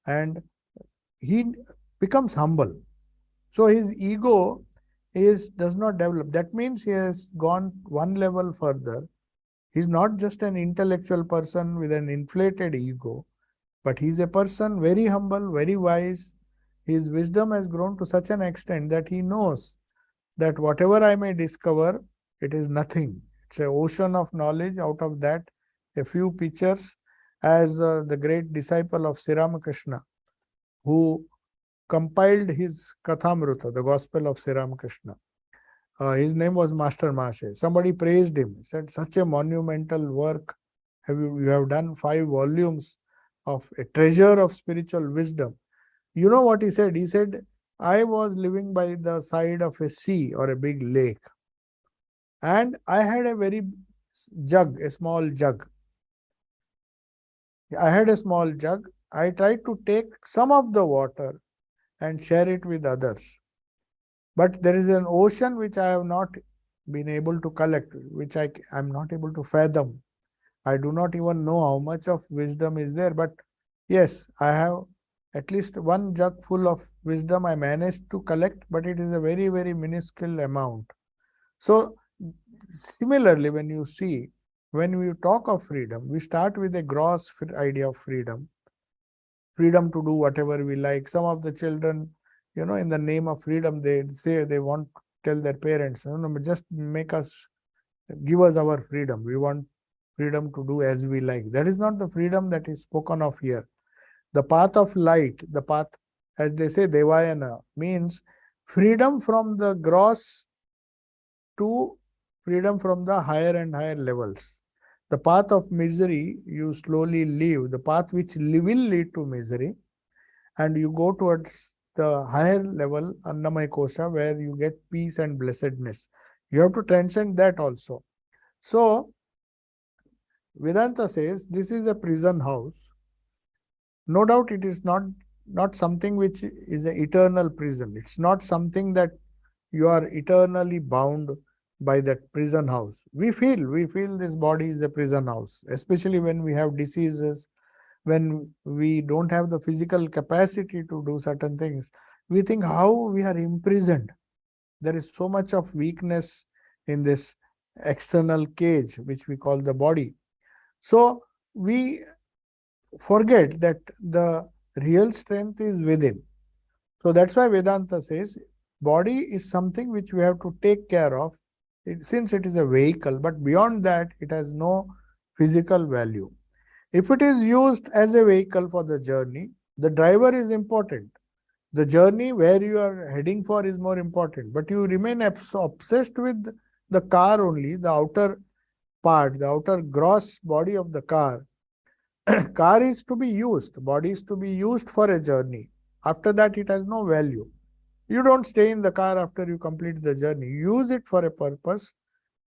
and he becomes humble. So his ego does not develop. That means he has gone one level further. He's not just an intellectual person with an inflated ego, but he's a person very humble, very wise. His wisdom has grown to such an extent that he knows that whatever I may discover, it is nothing. It's an ocean of knowledge. Out of that, a few pictures, as the great disciple of Sri Ramakrishna, who compiled his Kathamrita, the Gospel of Sri Ramakrishna. His name was Master Mashe. Somebody praised him, said, such a monumental work. You have done 5 volumes of a treasure of spiritual wisdom. You know what he said? He said, I was living by the side of a sea or a big lake. And I had a small jug. I had a small jug. I tried to take some of the water and share it with others. But there is an ocean which I have not been able to collect, which I am not able to fathom. I do not even know how much of wisdom is there. But yes, I have at least one jug full of wisdom I managed to collect, but it is a very, very minuscule amount. So similarly, when we talk of freedom, we start with a gross idea of freedom. Freedom to do whatever we like. Some of the children, in the name of freedom, they say they want to tell their parents, just give us our freedom. We want freedom to do as we like. That is not the freedom that is spoken of here. The path of light, the path, as they say, Devayana, means freedom from the gross to freedom from the higher and higher levels. The path of misery, you slowly leave. The path which will lead to misery, and you go towards the higher level, Annamaya Kosha, where you get peace and blessedness. You have to transcend that also. So, Vedanta says this is a prison house. No doubt it is not something which is an eternal prison. It's not something that you are eternally bound by that prison house. We feel this body is a prison house, especially when we have diseases, when we don't have the physical capacity to do certain things. We think how we are imprisoned. There is so much of weakness in this external cage, which we call the body. So we forget that the real strength is within. So that's why Vedanta says body is something which we have to take care of, since it is a vehicle, but beyond that it has no physical value. If it is used as a vehicle for the journey, the driver is important. The journey where you are heading for is more important, but you remain obsessed with the car only, the outer part, the outer gross body of the car. Car is to be used, body is to be used for a journey. After that, it has no value. You don't stay in the car after you complete the journey. You use it for a purpose.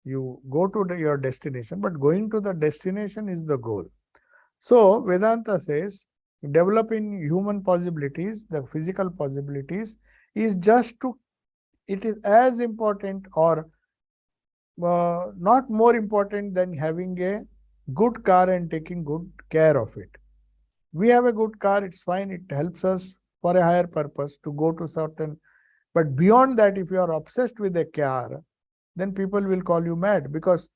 You go to your destination, but going to the destination is the goal. So, Vedanta says, developing human possibilities, the physical possibilities, is it is as important or not more important than having a good car and taking good care of it. We have a good car, it's fine, it helps us for a higher purpose to go to certain, but beyond that, if you are obsessed with a car, then people will call you mad, because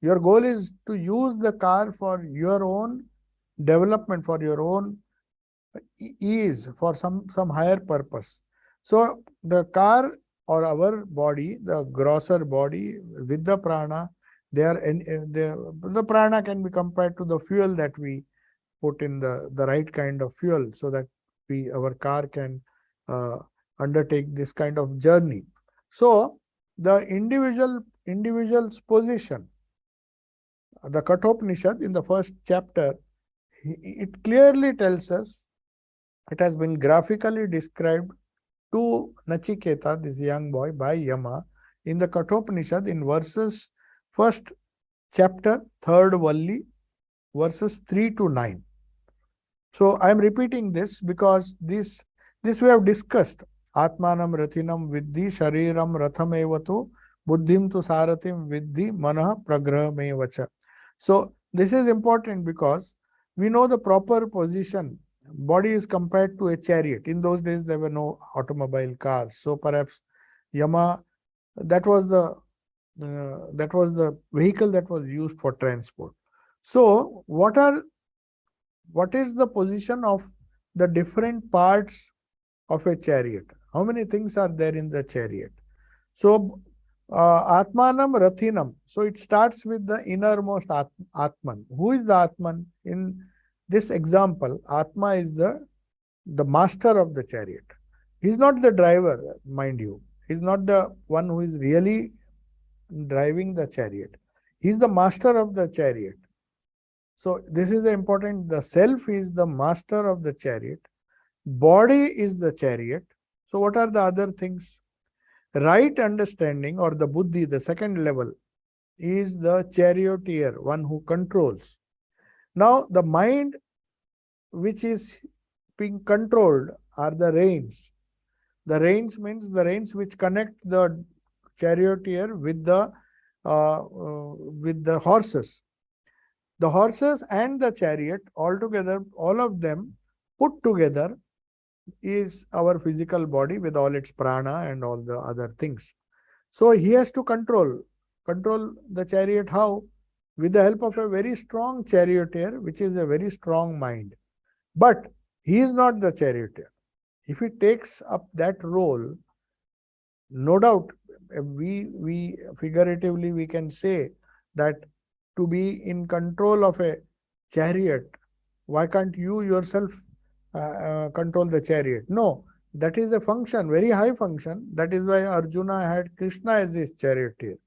your goal is to use the car for your own development, for your own ease, for some higher purpose. So the car or our body, the grosser body with the prana, the prana can be compared to the fuel that we put in the right kind of fuel, so that our car can undertake this kind of journey. So the individual's position, the Kathopanishad in the first chapter, it clearly tells us, it has been graphically described to Nachiketa, this young boy, by Yama, in the Kathopanishad in verses, first chapter, third Valli, verses 3 to 9. So I am repeating this because this we have discussed. Atmanam Rathinam Viddhi Shariram Rathamevatu Buddhim tu Saratim Viddhi Manah Pragrahamevacha. So this is important because we know the proper position. Body is compared to a chariot. In those days there were no automobile cars. So perhaps Yama, that was the vehicle that was used for transport. So what is the position of the different parts of a chariot? How many things are there in the chariot? So, Atmanam Rathinam. So, it starts with the innermost Atman. Who is the Atman? In this example, Atma is the master of the chariot. He is not the driver, mind you. He is not the one who is really driving the chariot. He is the master of the chariot. So this is important. The self is the master of the chariot. Body is the chariot. So what are the other things? Right understanding, or the buddhi, the second level, is the charioteer, one who controls. Now the mind which is being controlled are the reins. The reins means the reins which connect the charioteer with the horses. The horses and the chariot altogether, all of them put together, is our physical body with all its prana and all the other things. So he has to control the chariot. How? With the help of a very strong charioteer, which is a very strong mind. But he is not the charioteer. If he takes up that role, no doubt, we figuratively we can say that to be in control of a chariot, why can't you yourself control the chariot? No, that is a function, very high function. That is why Arjuna had Krishna as his charioteer.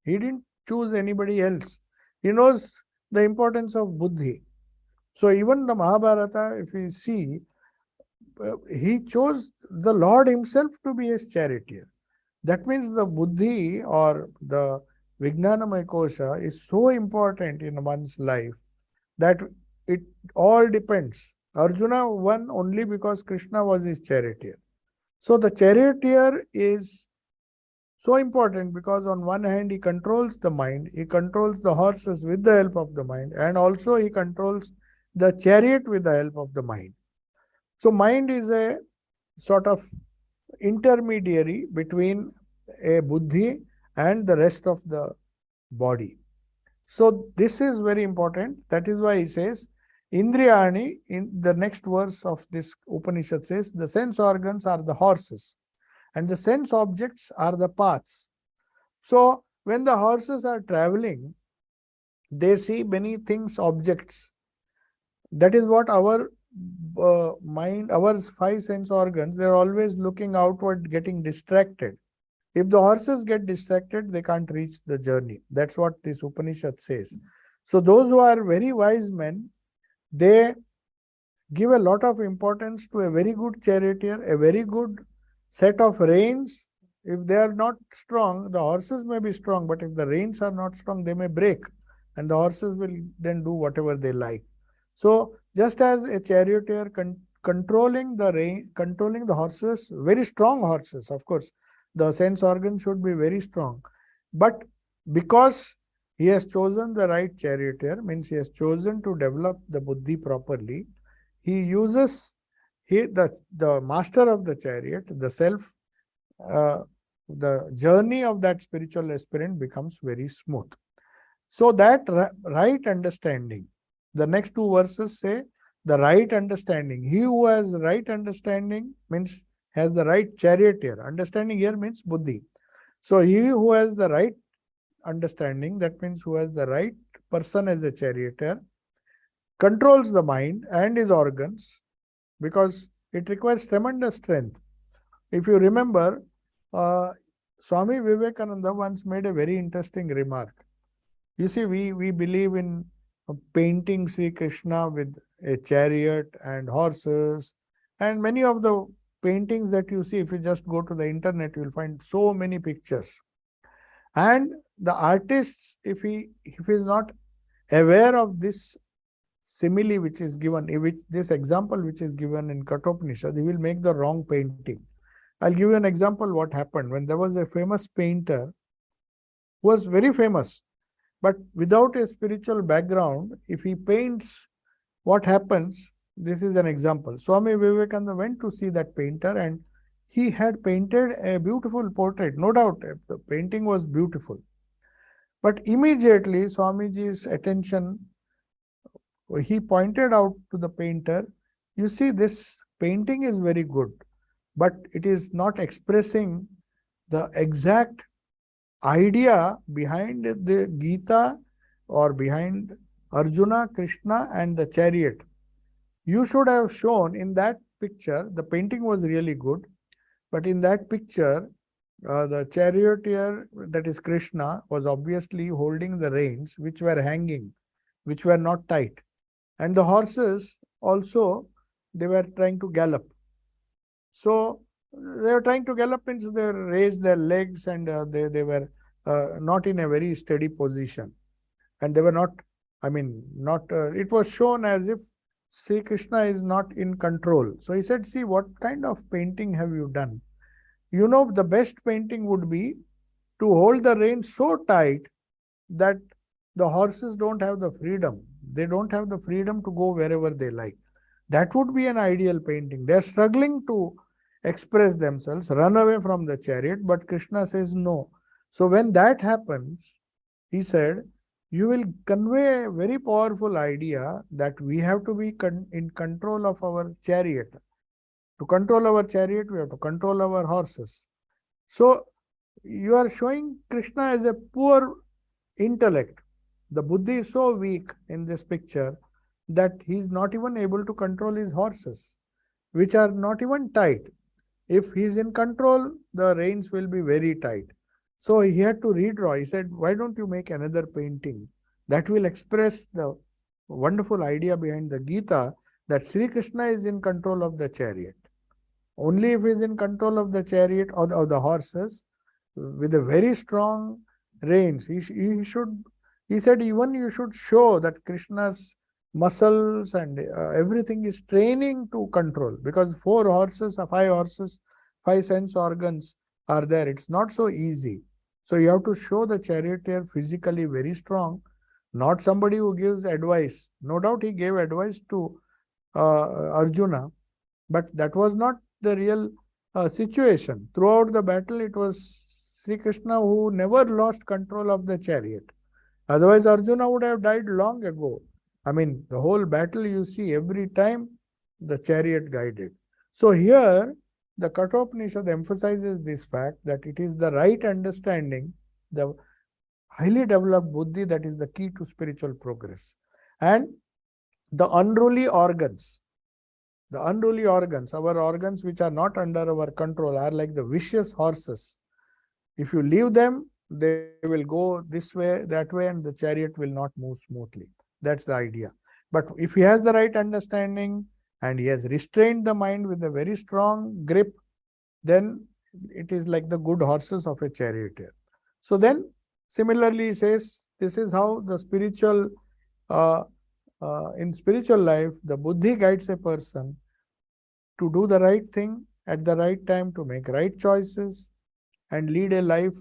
He didn't choose anybody else. He knows the importance of buddhi. So even the Mahabharata, if we see, he chose the Lord himself to be his charioteer. That means the buddhi or the Vijnanamaya Kosha is so important in one's life that it all depends. Arjuna won only because Krishna was his charioteer. So the charioteer is so important because on one hand he controls the mind, he controls the horses with the help of the mind, and also he controls the chariot with the help of the mind. So mind is a sort of intermediary between a buddhi and the rest of the body. So this is very important. That is why he says, Indriyani, in the next verse of this Upanishad says, the sense organs are the horses and the sense objects are the paths. So when the horses are traveling, they see many things, objects. That is what our mind, our five sense organs, they're always looking outward, getting distracted. If the horses get distracted, they can't reach the journey. That's what this Upanishad says. So those who are very wise men, they give a lot of importance to a very good charioteer, a very good set of reins. If they are not strong, the horses may be strong, but if the reins are not strong, they may break, and the horses will then do whatever they like. So just as a charioteer controlling the horses, very strong horses, of course, the sense organ should be very strong. But because he has chosen the right charioteer, means he has chosen to develop the buddhi properly, he uses the master of the chariot, the self, the journey of that spiritual aspirant becomes very smooth. So that right understanding, the next two verses say the right understanding. He who has right understanding means has the right charioteer. Understanding here means buddhi. So he who has the right understanding, that means who has the right person as a charioteer, controls the mind and his organs because it requires tremendous strength. If you remember, Swami Vivekananda once made a very interesting remark. You see, we believe in painting Sri Krishna with a chariot and horses, and many of the paintings that you see, if you just go to the internet, you will find so many pictures. And the artists, if he is not aware of this simile which is given, this example which is given in Kathopanishad, he will make the wrong painting. I'll give you an example what happened when there was a famous painter who was very famous, but without a spiritual background, if he paints, what happens? This is an example. Swami Vivekananda went to see that painter and he had painted a beautiful portrait. No doubt, the painting was beautiful. But immediately, Swamiji's attention, he pointed out to the painter, you see, this painting is very good, but it is not expressing the exact idea behind the Gita or behind Arjuna, Krishna and the chariot. You should have shown in that picture, the painting was really good, but in that picture, the charioteer, that is Krishna, was obviously holding the reins which were hanging, which were not tight. And the horses also, they were trying to gallop. So they were trying to gallop means they raised their legs and they were not in a very steady position. And they were not, it was shown as if Sri Krishna is not in control. So he said, see, what kind of painting have you done? You know, the best painting would be to hold the reins so tight that the horses don't have the freedom. They don't have the freedom to go wherever they like. That would be an ideal painting. They're struggling to express themselves, run away from the chariot, but Krishna says no. So when that happens, he said, you will convey a very powerful idea that we have to be in control of our chariot. To control our chariot, we have to control our horses. So you are showing Krishna as a poor intellect. The buddhi is so weak in this picture that he is not even able to control his horses, which are not even tight. If he is in control, the reins will be very tight. So he had to redraw. He said, why don't you make another painting that will express the wonderful idea behind the Gita that Sri Krishna is in control of the chariot. Only if he is in control of the chariot or the horses with a very strong reins. He should, he said, even you should show that Krishna's muscles and everything is training to control, because 4 horses or 5 horses, 5 sense organs are there. It's not so easy. So you have to show the charioteer physically very strong, not somebody who gives advice. No doubt he gave advice to Arjuna, but that was not the real situation. Throughout the battle, it was Sri Krishna who never lost control of the chariot. Otherwise, Arjuna would have died long ago. I mean, the whole battle you see, every time the chariot guided. So here, the Kathopanishad emphasizes this fact that it is the right understanding, the highly developed buddhi, that is the key to spiritual progress. And the unruly organs, our organs which are not under our control, are like the vicious horses. If you leave them, they will go this way, that way, and the chariot will not move smoothly. That's the idea. But if he has the right understanding and he has restrained the mind with a very strong grip, then it is like the good horses of a charioteer. So then, similarly, he says, this is how the spiritual, in spiritual life, the buddhi guides a person to do the right thing at the right time, to make right choices, and lead a life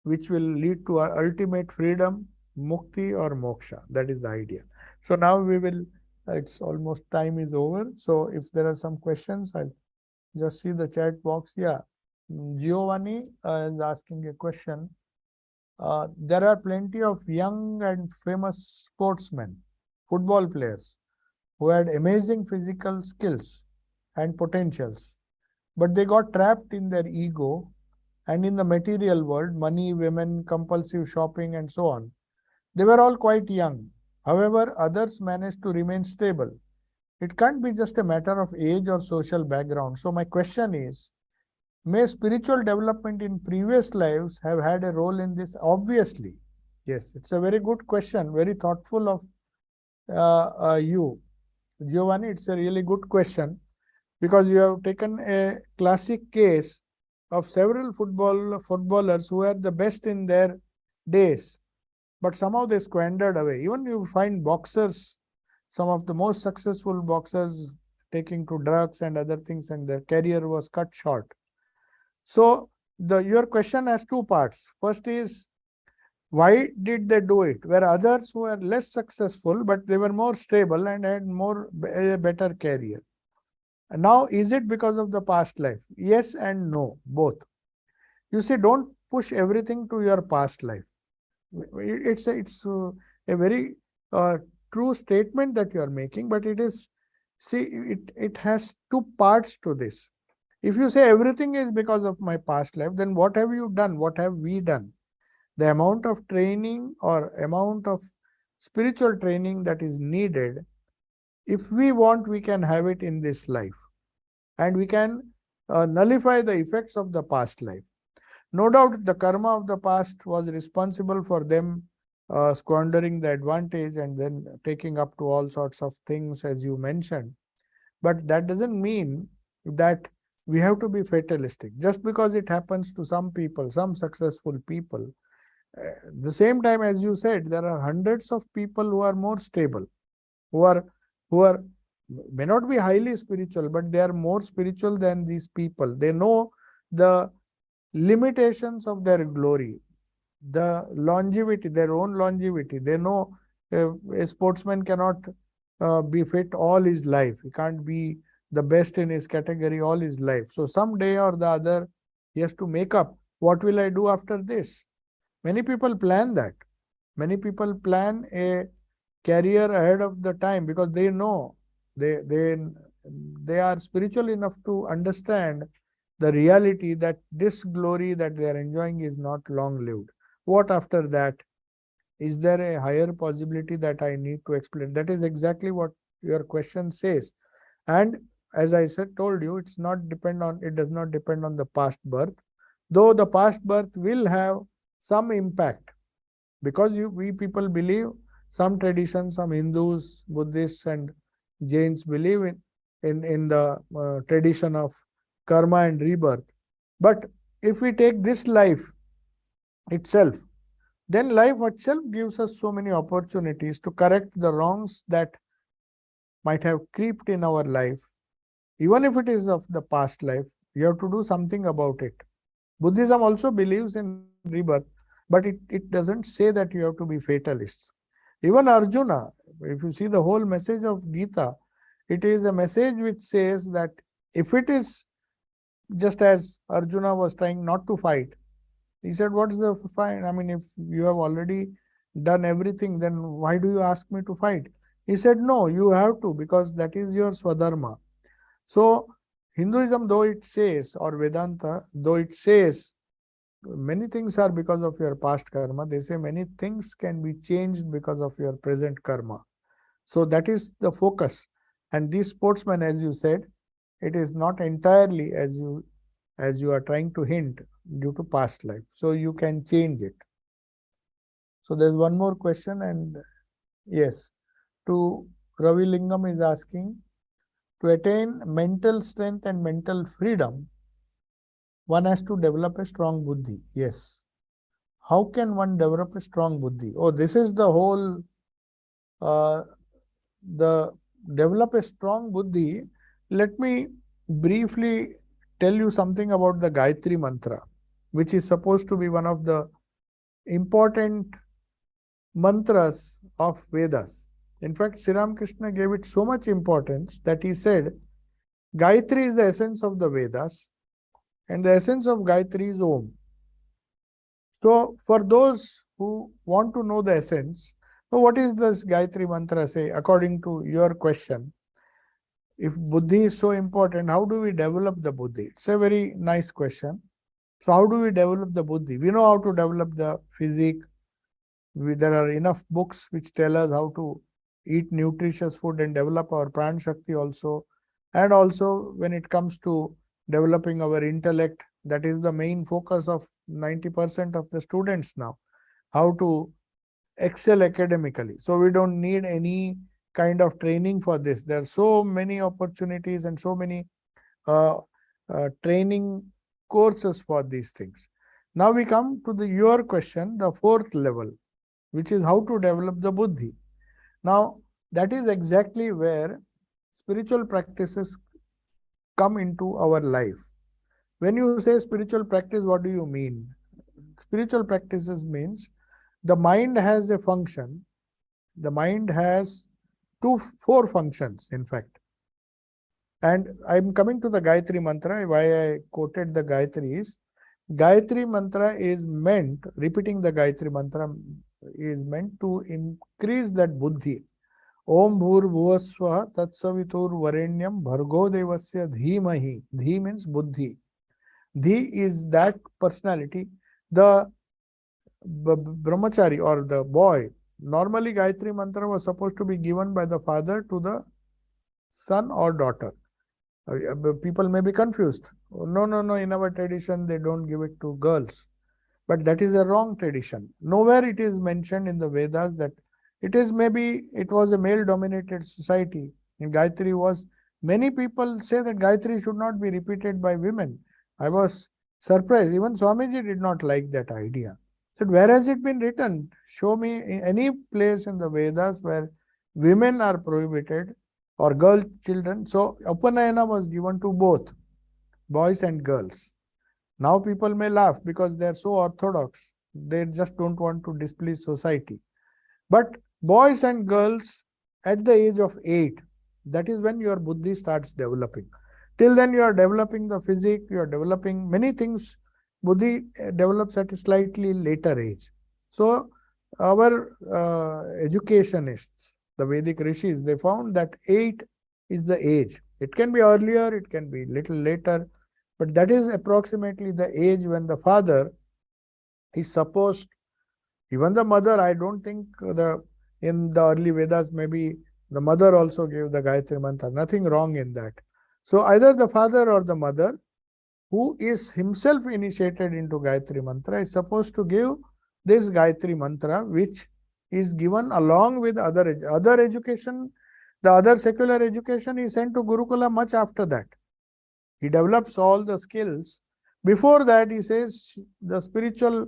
which will lead to our ultimate freedom, mukti or moksha. That is the idea. So now we will, it's almost time is over. So if there are some questions, I'll just see the chat box. Yeah, Giovanni is asking a question. There are plenty of young and famous sportsmen, football players, who had amazing physical skills and potentials, but they got trapped in their ego and in the material world, money, women, compulsive shopping, and so on. They were all quite young. However, others managed to remain stable. It can't be just a matter of age or social background. So my question is, may spiritual development in previous lives have had a role in this? Obviously. Yes, it's a very good question, very thoughtful of you, Giovanni. It's a really good question, because you have taken a classic case of several footballers who were the best in their days, but somehow they squandered away. Even you find boxers, some of the most successful boxers, taking to drugs and other things, and their career was cut short. So your question has 2 parts. First is, why did they do it? Where others who were less successful, but they were more stable and had a better career. Now, is it because of the past life? Yes and no, both. You see, don't push everything to your past life. It's a very true statement that you are making, but it is, see, it has 2 parts to this. If you say everything is because of my past life, then what have you done? What have we done? The amount of training or amount of spiritual training that is needed, if we want, we can have it in this life, and we can nullify the effects of the past life. No doubt the karma of the past was responsible for them squandering the advantage and then taking up to all sorts of things, as you mentioned. But that doesn't mean that we have to be fatalistic. Just because it happens to some people, some successful people, the same time, as you said, there are hundreds of people who are more stable, who are may not be highly spiritual, but they are more spiritual than these people. They know the limitations of their glory, the longevity, their own longevity. They know a sportsman cannot be fit all his life. He can't be the best in his category all his life. So someday or the other, he has to make up. What will I do after this? Many people plan that. Many people plan a career ahead of the time, because they know they are spiritual enough to understand the reality that this glory that they are enjoying is not long lived. What after that? Is there a higher possibility that I need to explain? That is exactly what your question says. And as I said, told you, it does not depend on the past birth, though the past birth will have some impact, because we people believe, some traditions, some Hindus, Buddhists, and Jains believe in the tradition of karma and rebirth. But if we take this life itself, then life itself gives us so many opportunities to correct the wrongs that might have creeped in our life. Even if it is of the past life, you have to do something about it. Buddhism also believes in rebirth, but it doesn't say that you have to be fatalists. Even Arjuna, if you see the whole message of Gita, it is a message which says that if it is just as Arjuna was trying not to fight, he said, what's the fight? I mean, if you have already done everything, then why do you ask me to fight? He said, no, you have to, because that is your Swadharma. So, Hinduism, though it says, or Vedanta, though it says, many things are because of your past karma, they say many things can be changed because of your present karma. So, that is the focus. And these sportsmen, as you said, it is not entirely as you are trying to hint due to past life. So, you can change it. So, there's one more question, and yes, to Ravi Lingam is asking, to attain mental strength and mental freedom, one has to develop a strong buddhi. Yes. How can one develop a strong buddhi? Oh, this is the whole, the develop a strong buddhi. Let me briefly tell you something about the Gayatri Mantra, which is supposed to be one of the important mantras of Vedas. In fact, Sri Ramakrishna gave it so much importance that he said, Gayatri is the essence of the Vedas, and the essence of Gayatri is Om. So, for those who want to know the essence, so what is this Gayatri Mantra say according to your question? If Buddhi is so important, how do we develop the Buddhi? It's a very nice question. So, how do we develop the Buddhi? We know how to develop the physique. There are enough books which tell us how to eat nutritious food and develop our Pran Shakti also. And also, when it comes to developing our intellect, that is the main focus of 90% of the students now, how to excel academically. So we don't need any kind of training for this. There are so many opportunities and so many training courses for these things. Now we come to your question, the fourth level, which is how to develop the buddhi. Now, that is exactly where spiritual practices come into our life. When you say spiritual practice, what do you mean? Spiritual practices means the mind has a function. The mind has four functions, in fact. And I'm coming to the Gayatri Mantra. Why I quoted the Gayatri is, Gayatri Mantra is meant, repeating the Gayatri Mantra is meant to increase that buddhi. Om Bhur Bhuvasvaha Tatsavitur Varenyam Bhargo Devasya Dhimahi. Dhi means buddhi. Dhi is that personality. The brahmachari or the boy, normally Gayatri Mantra was supposed to be given by the father to the son or daughter. People may be confused. No, in our tradition they don't give it to girls. But that is a wrong tradition. Nowhere it is mentioned in the Vedas that it was a male dominated society. In Gayatri many people say that Gayatri should not be repeated by women. I was surprised. Even Swamiji did not like that idea. So where has it been written? Show me any place in the Vedas where women are prohibited or girl children. So Upanayana was given to both boys and girls. Now people may laugh because they are so orthodox. They just don't want to displease society. But boys and girls at the age of 8, that is when your buddhi starts developing. Till then you are developing the physique, you are developing many things. Buddhi develops at a slightly later age. So our educationists, the Vedic rishis, they found that 8 is the age. It can be earlier, it can be little later, but that is approximately the age when the father is supposed, even the mother, I don't think in the early Vedas, maybe the mother also gave the Gayatri Mantra. Nothing wrong in that. So either the father or the mother, who is himself initiated into Gayatri Mantra, is supposed to give this Gayatri Mantra, which is given along with other education. The other secular education is sent to Gurukula much after that. He develops all the skills. Before that, he says the spiritual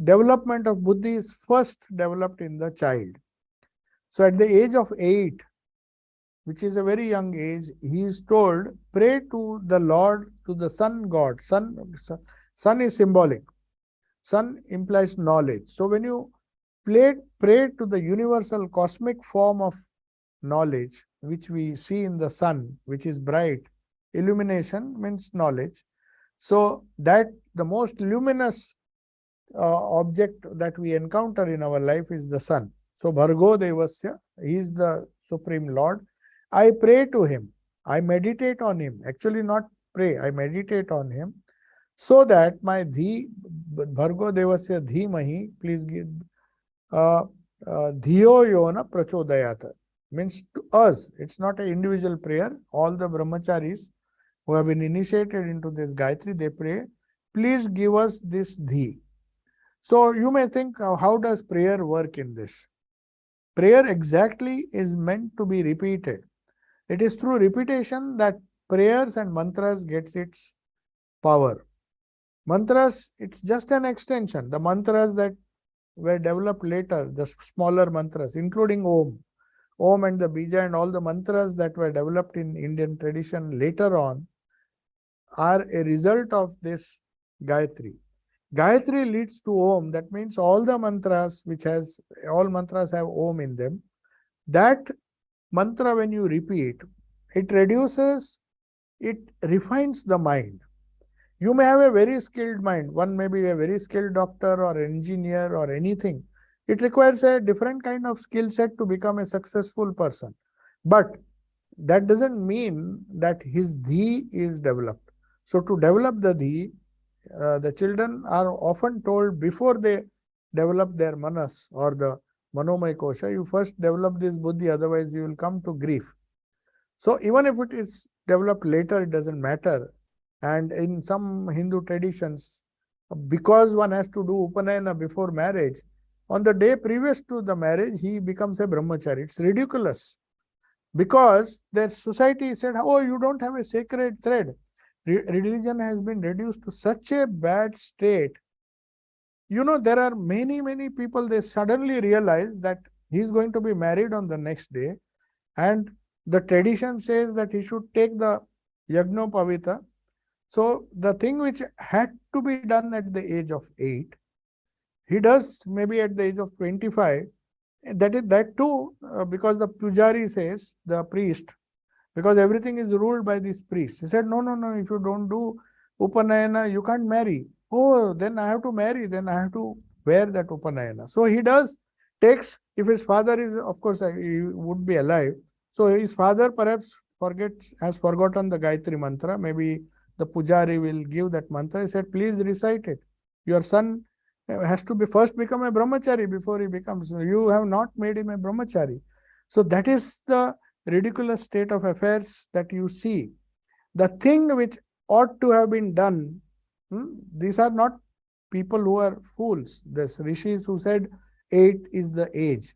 development of buddhi is first developed in the child. So at the age of 8, which is a very young age, he is told, pray to the Lord, to the sun god. Sun is symbolic. Sun implies knowledge. So when you pray to the universal cosmic form of knowledge, which we see in the sun, which is bright, illumination means knowledge. So that the most luminous object that we encounter in our life is the sun. So Bhargo Devasya, he is the Supreme Lord. I pray to him. I meditate on him. Actually not pray, I meditate on him. So that my Bhargo Devasya Dhimahi, please give Dhiyo Yona Prachodayata. Means to us, it's not an individual prayer. All the brahmacharis who have been initiated into this Gayatri, they pray, please give us this Dhi. So you may think, how does prayer work in this? Prayer exactly is meant to be repeated. It is through repetition that prayers and mantras gets its power. Mantras, it's just an extension. The mantras that were developed later, the smaller mantras, including Om and the Bija and all the mantras that were developed in Indian tradition later on are a result of this Gayatri. Gayatri leads to Om. That means all the mantras all mantras have Om in them. That mantra, when you repeat, it refines the mind. You may have a very skilled mind. One may be a very skilled doctor or engineer or anything. It requires a different kind of skill set to become a successful person. But that doesn't mean that his Dhi is developed. So to develop the Dhi, the children are often told before they develop their manas or the manomaya kosha, you first develop this buddhi, otherwise you will come to grief. So even if it is developed later, it doesn't matter. And in some Hindu traditions, because one has to do Upanayana before marriage, on the day previous to the marriage, he becomes a brahmachari. It's ridiculous. Because their society said, oh, you don't have a sacred thread. Religion has been reduced to such a bad state. You know, there are many people, they suddenly realize that he is going to be married on the next day. And the tradition says that he should take the Yagnopavita. So the thing which had to be done at the age of 8, he does maybe at the age of 25. That too, because the pujari says, the priest, because everything is ruled by this priest. He said, no, if you don't do Upanayana, you can't marry. Oh, then I have to marry, then I have to wear that Upanayana. So he takes, if his father is, of course, he would be alive. So his father perhaps has forgotten the Gayatri mantra. Maybe the pujari will give that mantra. He said, please recite it. Your son has to first become a brahmachari before he becomes. You have not made him a brahmachari. So that is the ridiculous state of affairs that you see. The thing which ought to have been done, these are not people who are fools. There's rishis who said 8 is the age.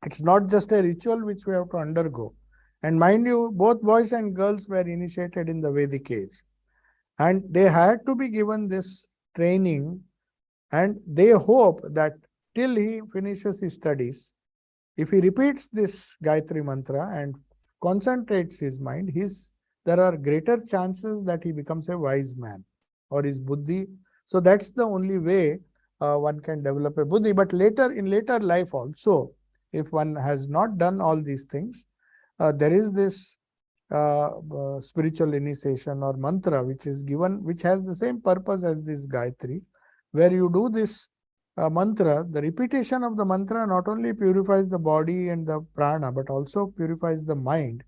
It's not just a ritual which we have to undergo. And mind you, both boys and girls were initiated in the Vedic age. And they had to be given this training, and they hope that till he finishes his studies, if he repeats this Gayatri mantra and concentrates his mind, there are greater chances that he becomes a wise man or his buddhi. So that's the only way one can develop a buddhi. But in later life also, if one has not done all these things, there is this spiritual initiation or mantra which is given, which has the same purpose as this Gayatri, where you do this mantra. The repetition of the mantra not only purifies the body and the prana, but also purifies the mind.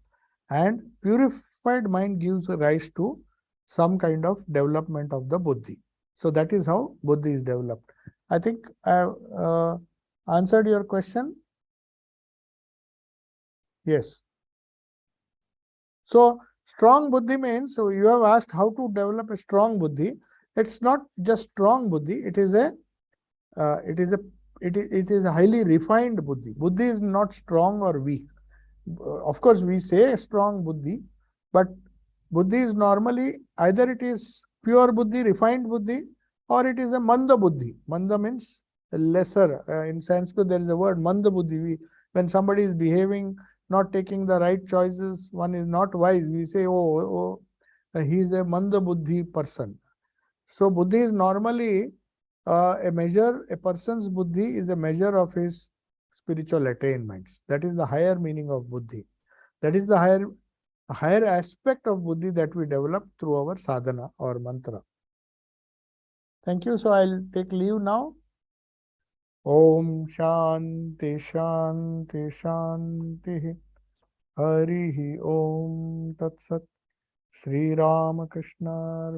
And purified mind gives rise to some kind of development of the buddhi. So that is how buddhi is developed. I think I have answered your question. Yes. So strong buddhi means, so you have asked how to develop a strong buddhi. It's not just strong buddhi. It is a highly refined buddhi. Buddhi is not strong or weak. Of course, we say strong buddhi, but Buddhi is normally either it is pure buddhi, refined buddhi, or it is a manda buddhi. Manda means lesser. In Sanskrit, there is a word manda buddhi. When somebody is behaving, not taking the right choices, one is not wise. We say, he is a manda buddhi person. So buddhi is normally a measure. A person's buddhi is a measure of his spiritual attainments. That is the higher meaning of buddhi. That is the higher aspect of buddhi that we develop through our sadhana or mantra. Thank you. So I'll take leave now. Om Shanti Shanti Shanti. Harihi Om Tat Sat. Sri Ramakrishna